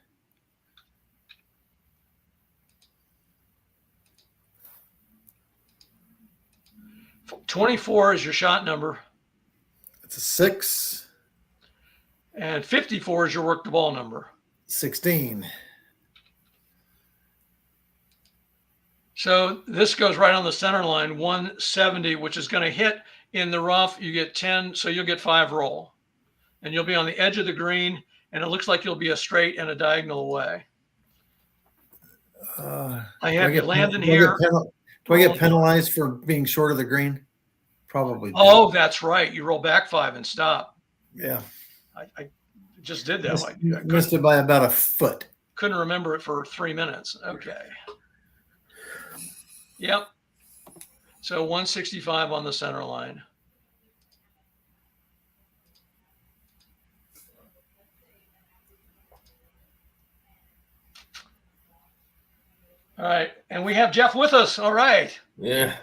.24 is your shot number. It's a 6. And 54 is your work the ball number. 16. So this goes right on the center line, 170, which is going to hit in the rough. You get 10, so you'll get 5 roll. And you'll be on the edge of the green, and it looks like you'll be a straight and a diagonal away. I have you landing here. Do I get penalized for being short of the green? Probably. Oh, that's right. You roll back 5 and stop. Yeah. I just did that. I missed it by about a foot. Couldn't remember it for 3 minutes. Okay. Yep. So 165 on the center line. All right. And we have Jeff with us. All right. Yeah.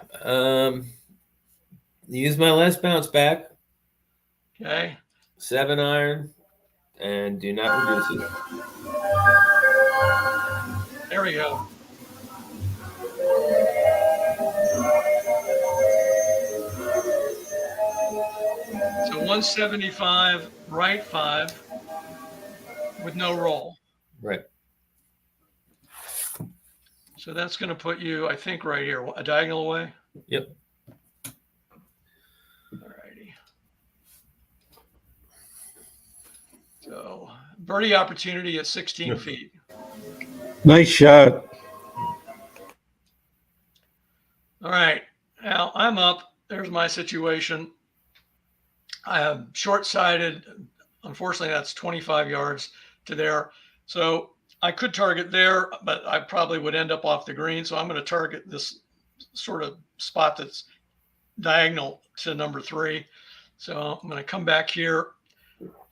Use my last bounce back. Okay. 7-iron, and do not reduce it. There we go. So 175, right 5 with no roll. Right. So that's going to put you, I think, right here, a diagonal away. Yep. All righty. So birdie opportunity at 16 feet. Nice shot. All right. Now I'm up. There's my situation. I am short-sighted. Unfortunately, that's 25 yards to there. So I could target there, but I probably would end up off the green. So I'm going to target this sort of spot that's diagonal to number 3. So I'm going to come back here.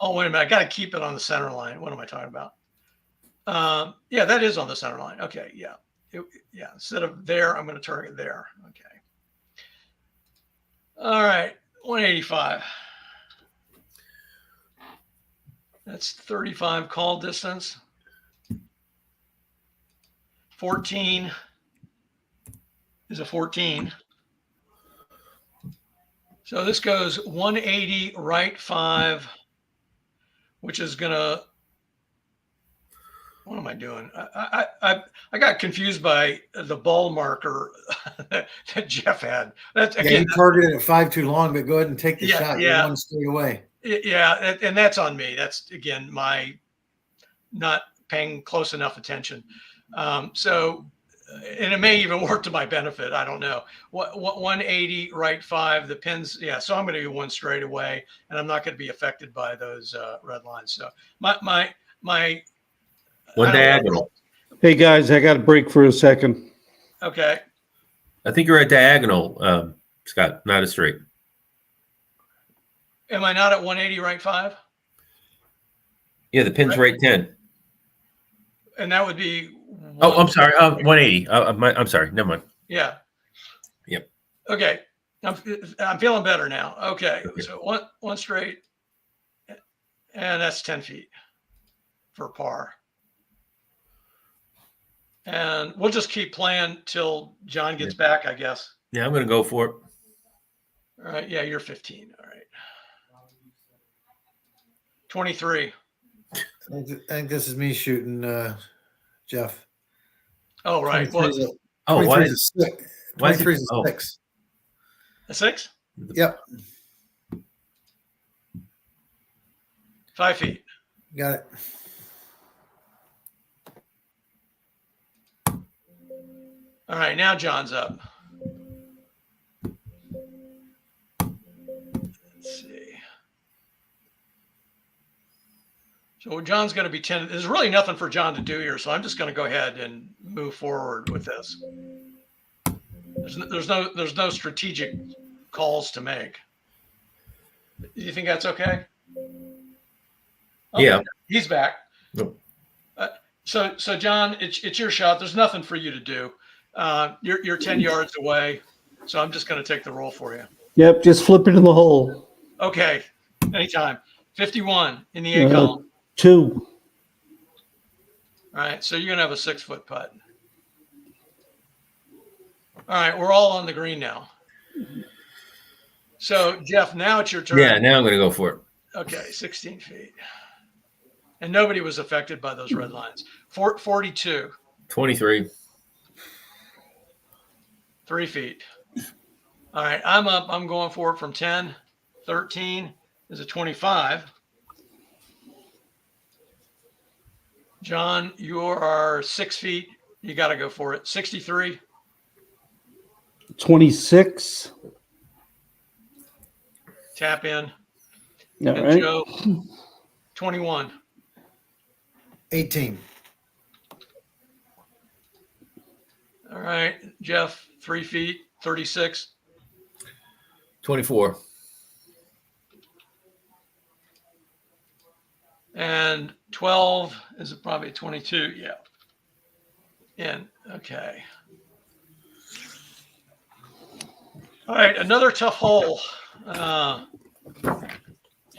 Oh, wait a minute. I got to keep it on the center line. What am I talking about? Yeah, that is on the center line. Okay. Yeah. Yeah. Instead of there, I'm going to target there. Okay. All right. 185. That's 35 call distance. 14 is a 14. So this goes 180 right 5, which is gonna. What am I doing? I got confused by the ball marker that Jeff had. That's Yeah, again. you targeted at 5 too long, but go ahead and take the Yeah, shot. yeah. You're one straight away. Yeah, and that's on me. That's again my not paying close enough attention. So, and it may even work to my benefit. I don't know. What 180 right 5. The pins. Yeah, so I'm going to do one straight away, and I'm not going to be affected by those red lines. So my One diagonal. Hey guys, I got to break for a second. Okay. I think you're at diagonal, Scott, not a straight. Am I not at 180 right 5? Yeah, the pin's right 10. And that would be. Oh, I'm sorry. 180. I'm sorry. Never mind. Yeah. Yep. Okay. I'm feeling better now. Okay. Okay. So one straight, and that's 10 feet for par. And we'll just keep playing till John gets back, I guess. Yeah, I'm going to go for it. All right. Yeah, you're 15. All right. 23. I think this is me shooting, Jeff. Oh, right. 23 Well, is a- Oh, why 23 is is a six. why is 23 it- is a oh. 6. a 6? Yep, 5 feet. got it. All right. Now John's up. Let's see. So John's going to be 10. There's really nothing for John to do here, so I'm just going to go ahead and move forward with this. There's no strategic calls to make. Do you think that's okay? Oh, Yeah. he's back. Nope. So John, it's your shot. There's nothing for you to do. You're 10 yards away, so I'm just going to take the roll for you. Yep, just flip it in the hole. Okay, anytime. 51 in the A column. 2. All right, so you're going to have a 6-foot putt. All right, we're all on the green now. So, Jeff, now it's your turn. Yeah, now I'm going to go for it. Okay, 16 feet. And nobody was affected by those red lines. 42, 23. 3 feet. All right, I'm up. I'm going for it from 10. 13 is a 25. John, you are 6 feet. You got to go for it. 63. 26. Tap in. All And right. Joe, 21. 18. All right, Jeff, 3 feet. 36. 24. And 12 is probably 22. Yeah. In. Okay. All right, another tough hole for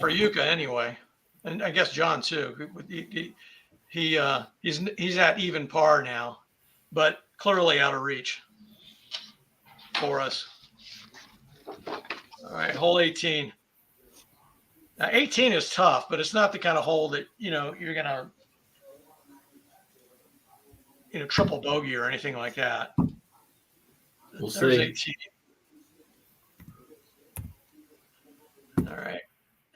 Yuka anyway, and I guess John too. He's at even par now, but clearly out of reach for us. All right, hole 18. Now 18 is tough, but it's not the kind of hole that you're gonna triple bogey or anything like that. We'll There's see. 18. All right.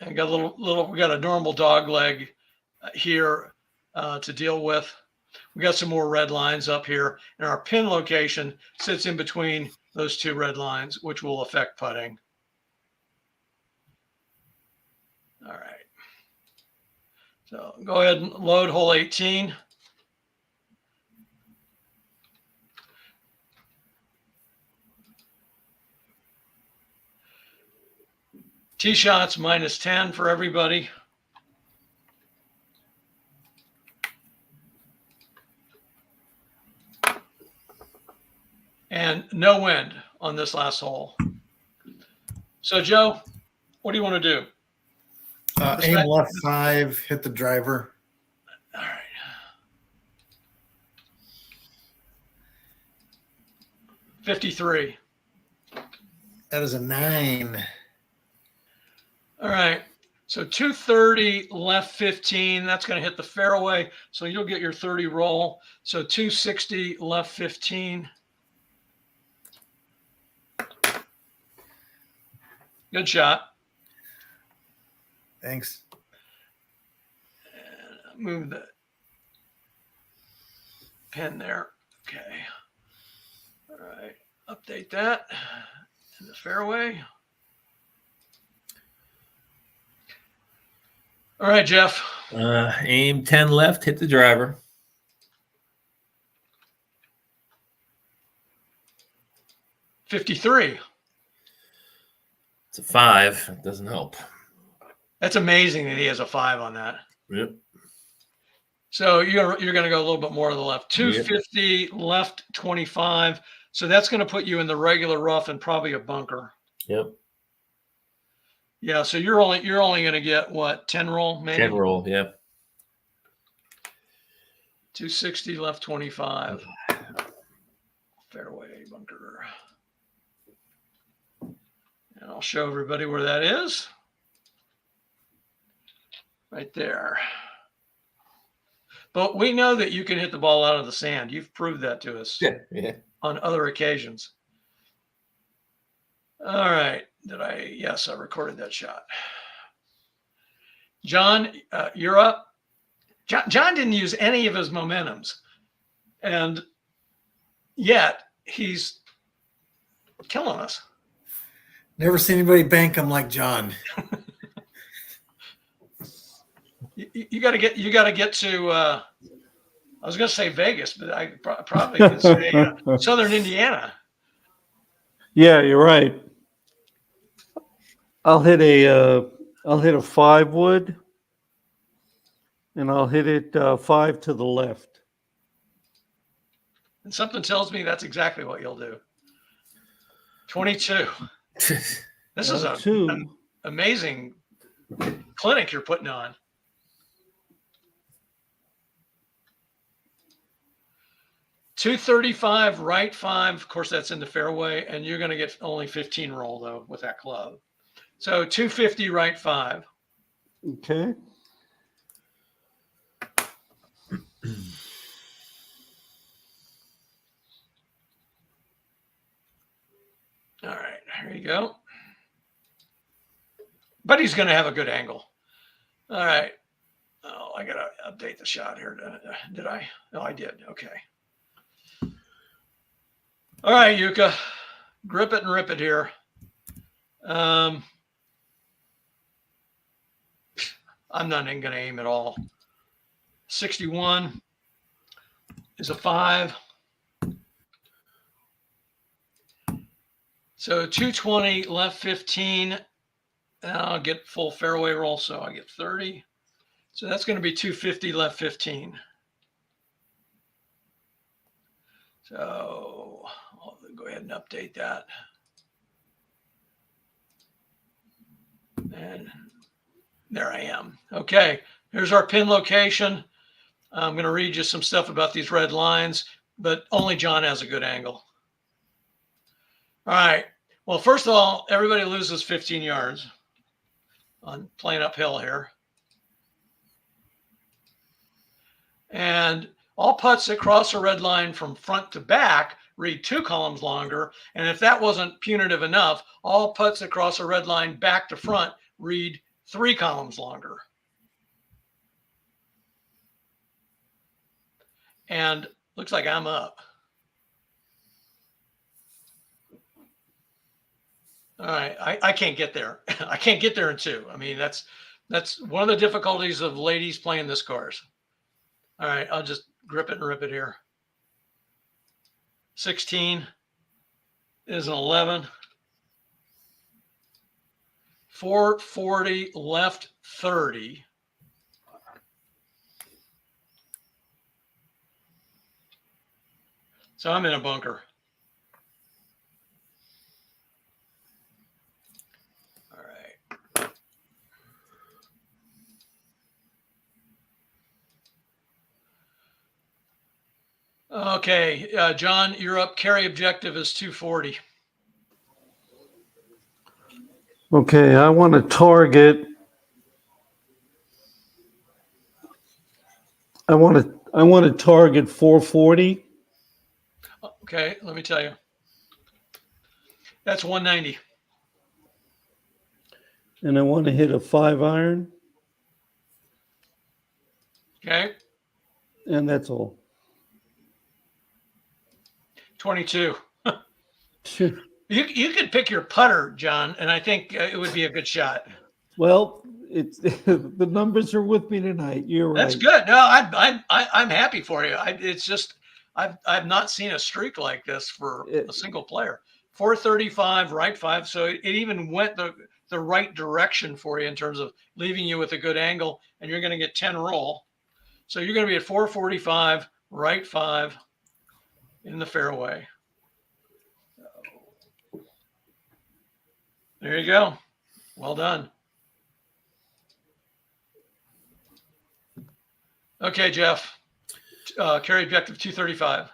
And we got we got a normal dog leg here to deal with. We got some more red lines up here, and our pin location sits in between those two red lines, which will affect putting. All right. So go ahead and load hole 18. Tee shots minus 10 for everybody. And no wind on this last hole. So, Joe, what do you want to do? Aim left 5, hit the driver. All right. $53. That is a 9. All right. So 230 left 15. That's going to hit the fairway. So you'll get your 30 roll. So 260 left 15. Good shot. Thanks. And move the pin there. Okay. All right. Update that in the fairway. All right, Jeff. Aim 10 left, hit the driver. $53. It's a 5. It doesn't help. That's amazing that he has a 5 on that. Yep. So you're going to go a little bit more to the left. 250 left 25. So that's going to put you in the regular rough and probably a bunker. Yep. Yeah. So you're only going to get what, 10 roll maybe? 10 roll. Yep. 260 left 25. Fairway bunker. And I'll show everybody where that is. Right there. But we know that you can hit the ball out of the sand. You've proved that to us Yeah. on other occasions. All right. Yes, I recorded that shot. John, you're up. John didn't use any of his momentums. And yet he's killing us. Never seen anybody bank them like John. You got to get to. I was going to say Vegas, but I probably could say Southern Indiana. Yeah, you're right. I'll hit a 5 wood, and I'll hit it 5 to the left. And something tells me that's exactly what you'll do. 22. This is an amazing clinic you're putting on. .235 right 5. Of course, that's in the fairway, and you're going to get only 15 roll though with that club. So 250 right 5. Okay. All right, here you go. But he's going to have a good angle. All right. Oh, I got to update the shot here. Did I? No, I did. Okay. All right, Yuka. Grip it and rip it here. I'm not even going to aim at all. 61 is a 5. So 220 left 15. And I'll get full fairway roll, so I get 30. So that's going to be 250 left 15. So I'll go ahead and update that. And there I am. Okay, here's our pin location. I'm going to read you some stuff about these red lines, but only John has a good angle. All right. Well, first of all, everybody loses 15 yards on playing uphill here. And all putts that cross a red line from front to back read 2 columns longer. And if that wasn't punitive enough, all putts that cross a red line back to front read 3 columns longer. And looks like I'm up. All right, I can't get there. I can't get there in 2. I mean, that's one of the difficulties of ladies playing this course. All right, I'll just grip it and rip it here. 16 is an 11. 440 left 30. So I'm in a bunker. All right. Okay, John, you're up. Carry objective is 240. Okay, I want to target. I want to target 440, Okay, let me tell you. That's 190. and I want to hit a 5-iron, Okay, and that's all. 22. You could pick your putter, John, and I think it would be a good shot. Well, it's the numbers are with me tonight. You're right. That's good. No, I'm happy for you. It's just I've not seen a streak like this for a single player. 435, right 5. So it even went the right direction for you in terms of leaving you with a good angle, and you're going to get 10 roll. So you're going to be at 445, right 5 in the fairway. There you go. Well done. Okay, Jeff. Carry objective 235.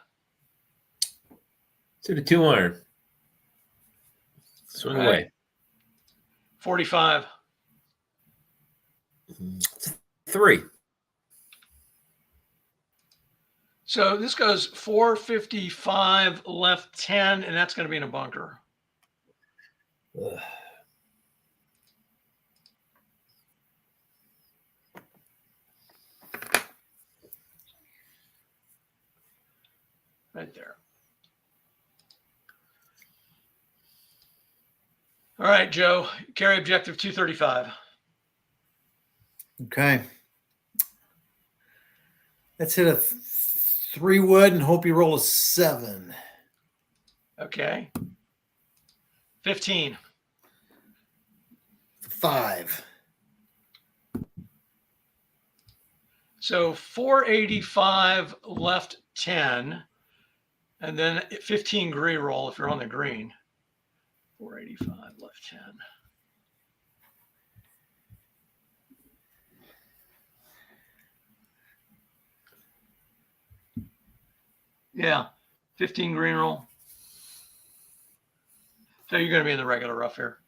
To the 2-iron. Swing All right. away. 45. 3. So this goes 455 left 10, and that's going to be in a bunker. Ugh. Right there. All right, Joe. Carry objective 235. Okay. Let's hit a 3-wood and hope you roll a 7. Okay. 15. 5. So 485 left 10, and then 15 green roll if you're on the green. 485 left 10. Yeah, 15 green roll. So you're going to be in the regular rough here.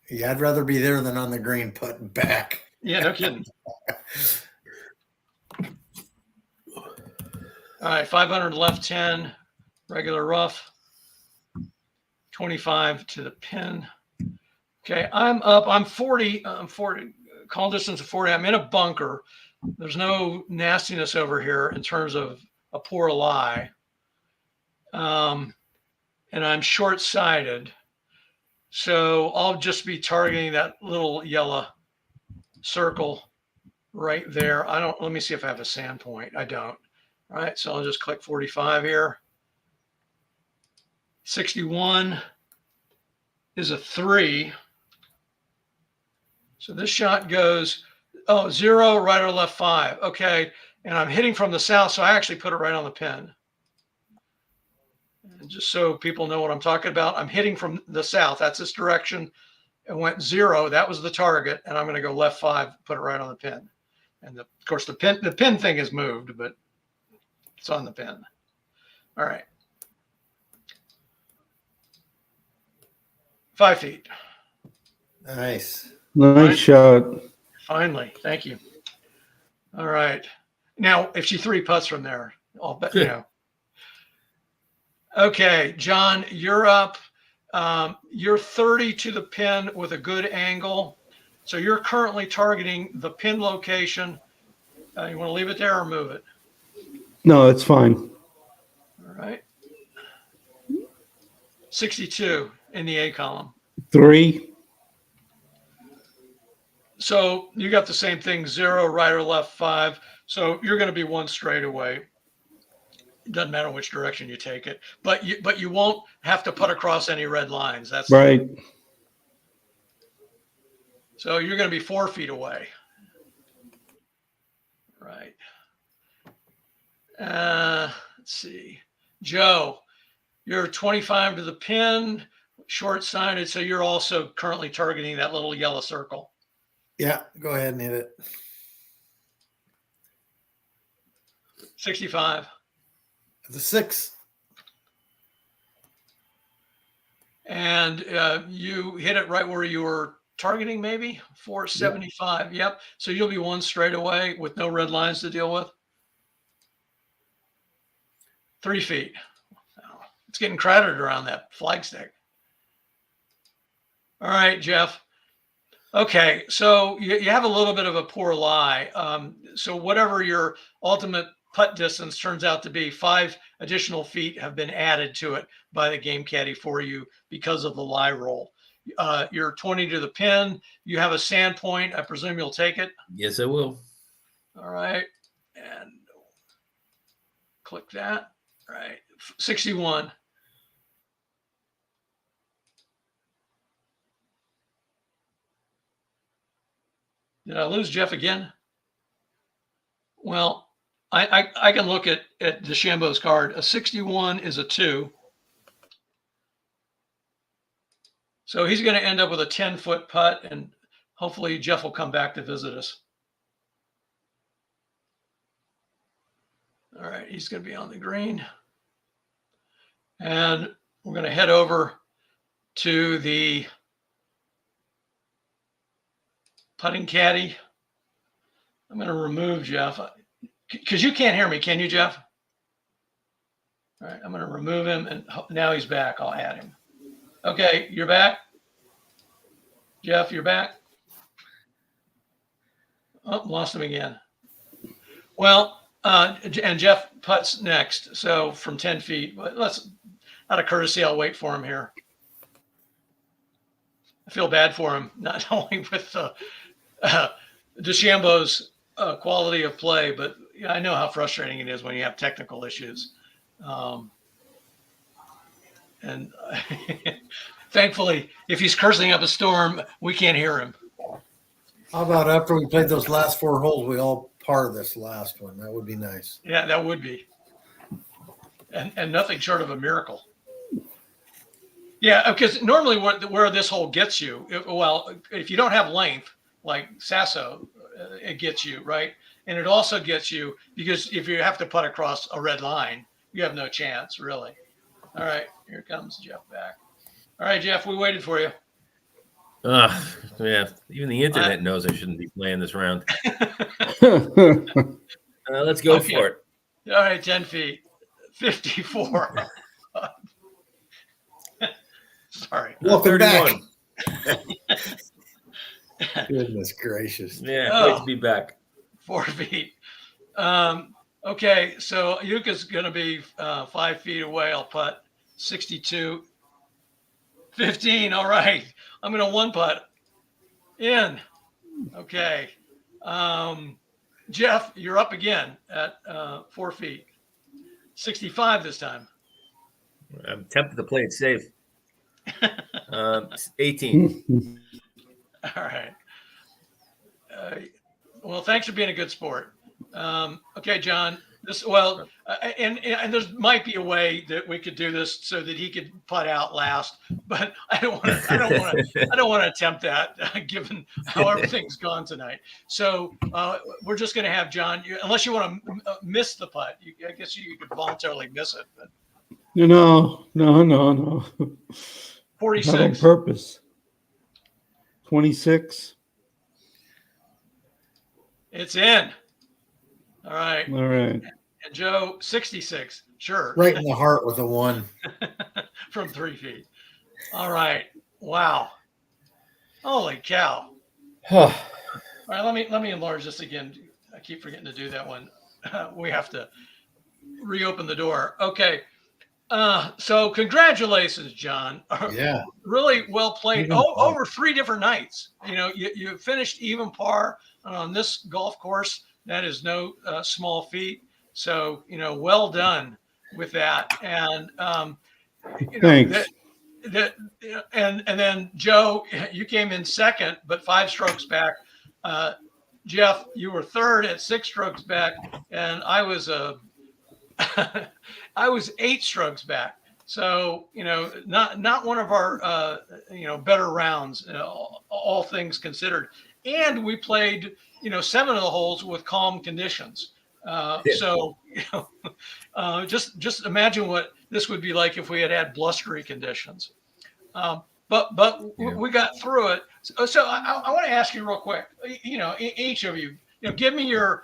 Yeah, I'd rather be there than on the green putting back. Yeah, no kidding. All right, 500 left 10, regular rough. 25 to the pin. Okay, I'm up. I'm 40. I'm 40. Call distance of 40. I'm in a bunker. There's no nastiness over here in terms of a poor lie. And I'm short-sighted. So I'll just be targeting that little yellow circle right there. Let me see if I have a sand point. I don't. All right, so I'll just click 45 here. 61 is a 3. So this shot goes, 0, right or left 5. Okay, and I'm hitting from the south, so I actually put it right on the pin. And just so people know what I'm talking about, I'm hitting from the south. That's this direction. It went 0. That was the target, and I'm going to go left 5, put it right on the pin. And of course, the pin thing is moved, but it's on the pin. All right. 5 feet. Nice. Nice shot. Finally. Thank you. All right. Now, if she 3 putts from there, I'll bet, you know. Okay, John, you're up. You're 30 to the pin with a good angle. So you're currently targeting the pin location. You want to leave it there or move it? No, it's fine. All right. 62 in the A column. 3. So you got the same thing, 0, right or left 5. So you're going to be 1 straight away. It doesn't matter which direction you take it, but you won't have to put across any red lines. That's Right. So you're going to be 4 feet away. Right. Let's see. Joe, you're 25 to the pin, short-sighted, so you're also currently targeting that little yellow circle. Yeah, go ahead and hit it. 65. The 6. And you hit it right where you were targeting, maybe 475. Yep. So you'll be one straight away with no red lines to deal with. 3 feet. Oh, it's getting crowded around that flagstick. All right, Jeff. Okay, so you have a little bit of a poor lie. So whatever your ultimate putt distance turns out to be, 5 additional feet have been added to it by the game caddy for you because of the lie roll. You're 20 to the pin. You have a sand point. I presume you'll take it. Yes, I will. All right, and click that. All right, 61. Did I lose Jeff again? Well, I can look at DeChambeau's card. A 61 is a 2. So he's going to end up with a 10-foot putt, and hopefully Jeff will come back to visit us. All right, he's going to be on the green. And we're going to head over to the putting caddy. I'm going to remove Jeff because you can't hear me. Can you, Jeff? All right, I'm going to remove him, and now he's back. I'll add him. Okay, you're back. Jeff, you're back. Oh, lost him again. Well, and Jeff putts next. So from 10 feet, but let's, out of courtesy, I'll wait for him here. I feel bad for him, not only with DeChambeau's quality of play, but I know how frustrating it is when you have technical issues. And thankfully, if he's cursing up a storm, we can't hear him. How about after we played those last 4 holes, we all par this last one? That would be nice. Yeah, that would be. And nothing short of a miracle. Yeah, because normally where this hole gets you, if you don't have length, like Saso, it gets you, right? And it also gets you because if you have to putt across a red line, you have no chance, really. All right, here comes Jeff back. All right, Jeff, we waited for you. Yeah, even the internet knows I shouldn't be playing this round. Let's go for it. All right, 10 feet, 54. Sorry. Welcome 31. back. Goodness gracious. Yeah, great to be back. 4 feet. Okay, so Yuka's going to be 5 feet away. I'll putt 62. 15. All right. I'm going to one putt in. Okay. Jeff, you're up again at 4 feet. 65 this time. I'm tempted to play it safe. 18. All right. Well, thanks for being a good sport. Okay, John. And there might be a way that we could do this so that he could putt out last, but I don't want to attempt that given how everything's gone tonight. So we're just going to have John, unless you want to miss the putt. I guess you could voluntarily miss it. But. No. 46. Not on purpose. 26. It's in. All right. All right. And Joe, 66. Sure. Right in the heart with a 1. From 3 feet. All right. Wow. Holy cow. All right. Let me enlarge this again. I keep forgetting to do that one. We have to reopen the door. Okay. So congratulations, John. Yeah. Really well played. Over 3 different nights. You finished even par on this golf course. That is no small feat. So, well done with that. And, Thanks. And then Joe, you came in second, but 5 strokes back. Jeff, you were third at 6 strokes back, and I was 8 strokes back. So, not one of our, better rounds, all things considered. And we played, 7 of the holes with calm conditions. Yeah. So, just imagine what this would be like if we had had blustery conditions. But Yeah. we got through it. So I want to ask you real quick. Each of you, give me your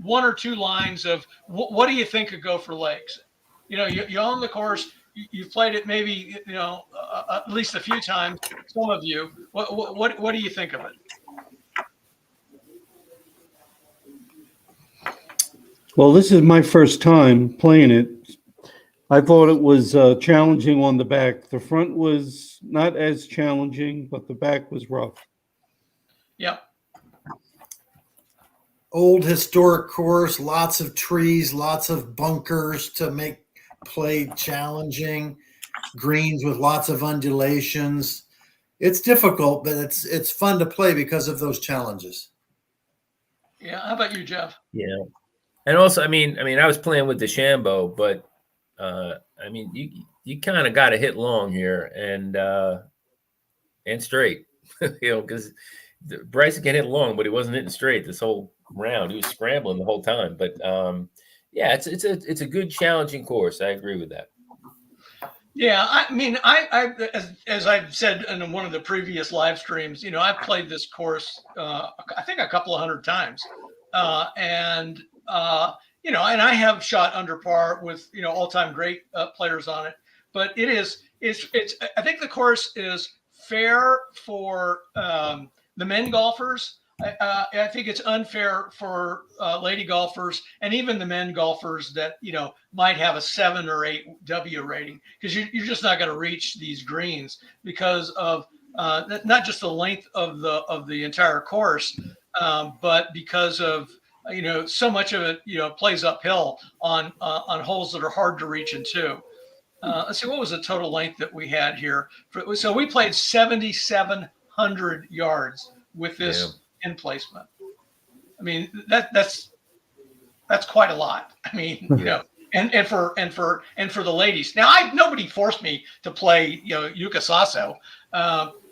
one or two lines of what do you think of Gopher Lakes? You own the course. You've played it maybe at least a few times. Some of you. What do you think of it? Well, this is my first time playing it. I thought it was challenging on the back. The front was not as challenging, but the back was rough. Yep. Old historic course, lots of trees, lots of bunkers to make play challenging, greens with lots of undulations. It's difficult, but it's fun to play because of those challenges. Yeah. How about you, Jeff? Yeah. And also, I mean, I was playing with DeChambeau, but I mean, you kind of got to hit long here and straight, because Bryson can hit long, but he wasn't hitting straight this whole round. He was scrambling the whole time. But yeah, it's a good challenging course. I agree with that. Yeah, I mean, I as I've said in one of the previous live streams, I've played this course, I think a couple of hundred times, and and I have shot under par with all-time great players on it. But it's I think the course is fair for the men golfers. I think it's unfair for lady golfers and even the men golfers that might have a 7 or 8 W rating, because you're just not going to reach these greens because of not just the length of the entire course, but because of so much of it plays uphill on holes that are hard to reach into. Let's see, what was the total length that we had here? So we played 7,700 yards with this in placement. I mean, that's quite a lot. I mean, and for the ladies. Now, nobody forced me to play Yuka Saso,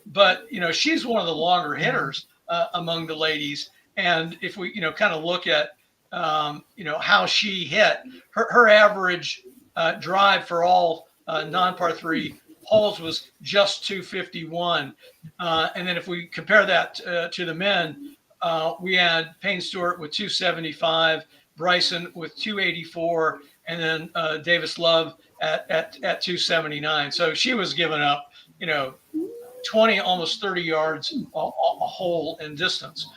but she's one of the longer hitters among the ladies. And if we kind of look at how she hit, her average drive for all non-par 3 holes was just 251. And then if we compare that to the men, we had Payne Stewart with 275, Bryson with 284, and then Davis Love at 279. So she was giving up 20, almost 30 yards a hole in distance.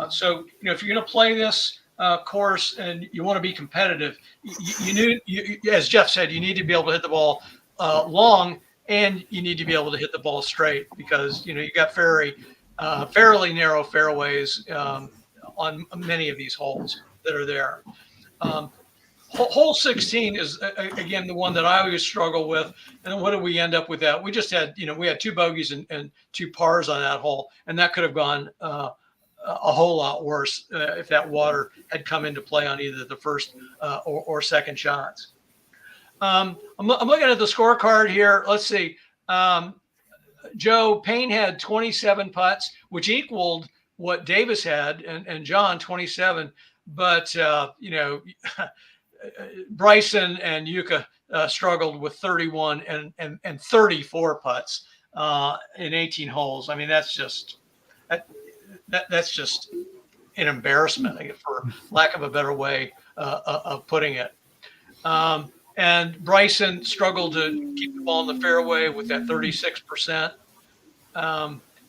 So if you're going to play this course and you want to be competitive, you as Jeff said, you need to be able to hit the ball long, and you need to be able to hit the ball straight, because you got fairly narrow fairways on many of these holes that are there. Hole 16 is again the one that I always struggle with. And what did we end up with that? We just had we had 2 bogeys and 2 pars on that hole, and that could have gone a whole lot worse if that water had come into play on either the first or second shots. I'm looking at the scorecard here. Let's see. Joe Payne had 27 putts, which equaled what Davis had, and John 27. But Bryson and Yuka struggled with 31 and 34 putts in 18 holes. I mean, that's just an embarrassment, for lack of a better way of putting it. And Bryson struggled to keep the ball in the fairway with that 36%.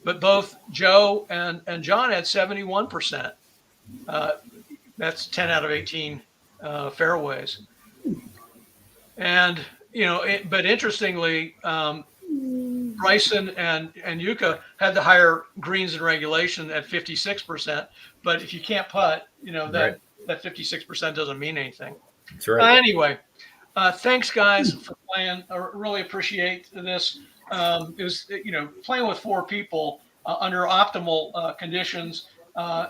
But both Joe and John had 71%. That's 10 out of 18 fairways. And, but interestingly, Bryson and Yuka had the higher greens in regulation at 56%. But if you can't putt, that 56% doesn't mean anything. That's right. Anyway. Thanks, guys, for playing. I really appreciate this. It was, playing with 4 people under optimal conditions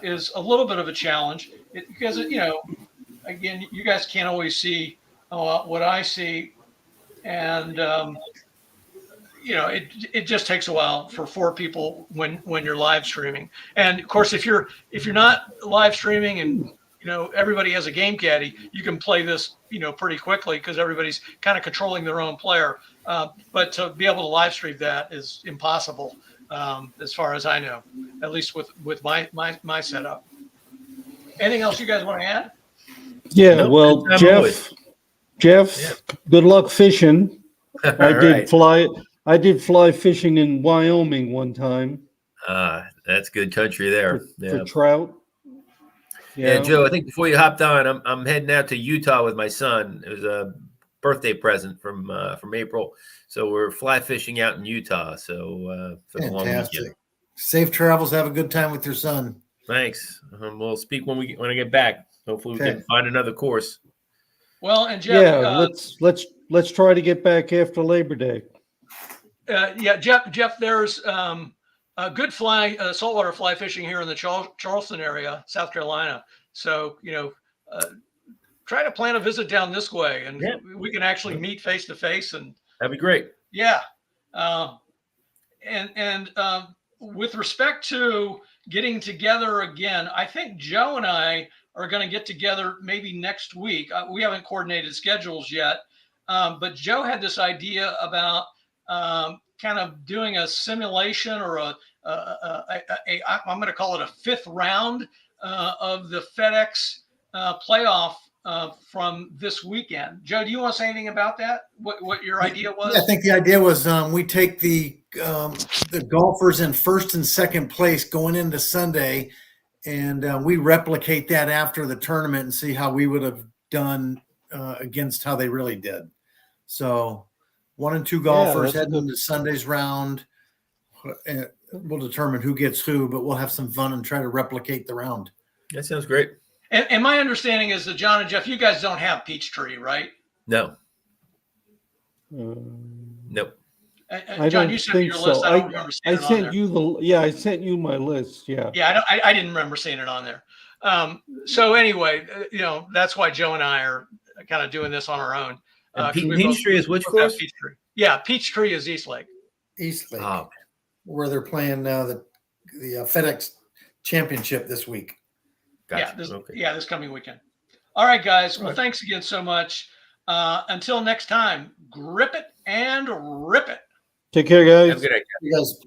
is a little bit of a challenge because, again, you guys can't always see what I see, and it just takes a while for 4 people when you're live streaming. And of course, if you're not live streaming and everybody has a game caddy, you can play this, pretty quickly because everybody's kind of controlling their own player. But to be able to live stream that is impossible, as far as I know, at least with my setup. Anything else you guys want to add? Yeah, Nope, well, good time always. Jeff, good luck fishing. I did Right. fly fishing in Wyoming one time That's good country there. for trout. Yeah, Joe, I think before you hopped on, I'm heading out to Utah with my son. It was a birthday present from April. So we're fly fishing out in Utah. So for the long weekend. Fantastic. Safe travels. Have a good time with your son. Thanks. We'll speak when I get back. Hopefully we can find another course. Well, and Jeff, let's try to get back after Labor Day. Jeff, there's a good saltwater fly fishing here in the Charleston area, South Carolina. So try to plan a visit down this way, and we can actually meet face to face. And that'd be great. Yeah, and with respect to getting together again, I think Joe and I are going to get together maybe next week. We haven't coordinated schedules yet, but Joe had this idea about kind of doing a simulation or I'm going to call it a fifth round of the FedEx playoff from this weekend. Joe, do you want to say anything about that? What your idea was? Yeah, I think the idea was we take the golfers in first and second place going into Sunday, and we replicate that after the tournament and see how we would have done against how they really did. So 1 and 2 golfers heading into Sunday's round. We'll determine who gets who, but we'll have some fun and try to replicate the round. That sounds great. And my understanding is that John and Jeff, you guys don't have Peachtree, right? No. Nope. I John, don't you sent me think your so. list. I don't remember seeing it on there. I sent you my list. Yeah. Yeah, I didn't remember seeing it on there. So anyway, that's why Joe and I are kind of doing this on our own. Peachtree is which course? Peachtree. Yeah, Peachtree is Eastlake. Eastlake, Oh. where they're playing the FedEx Championship this week. Gotcha. Yeah, this coming weekend. All right, guys. Well, thanks again so much. Until next time, grip it and rip it. Take care, guys. Have a good day. You guys.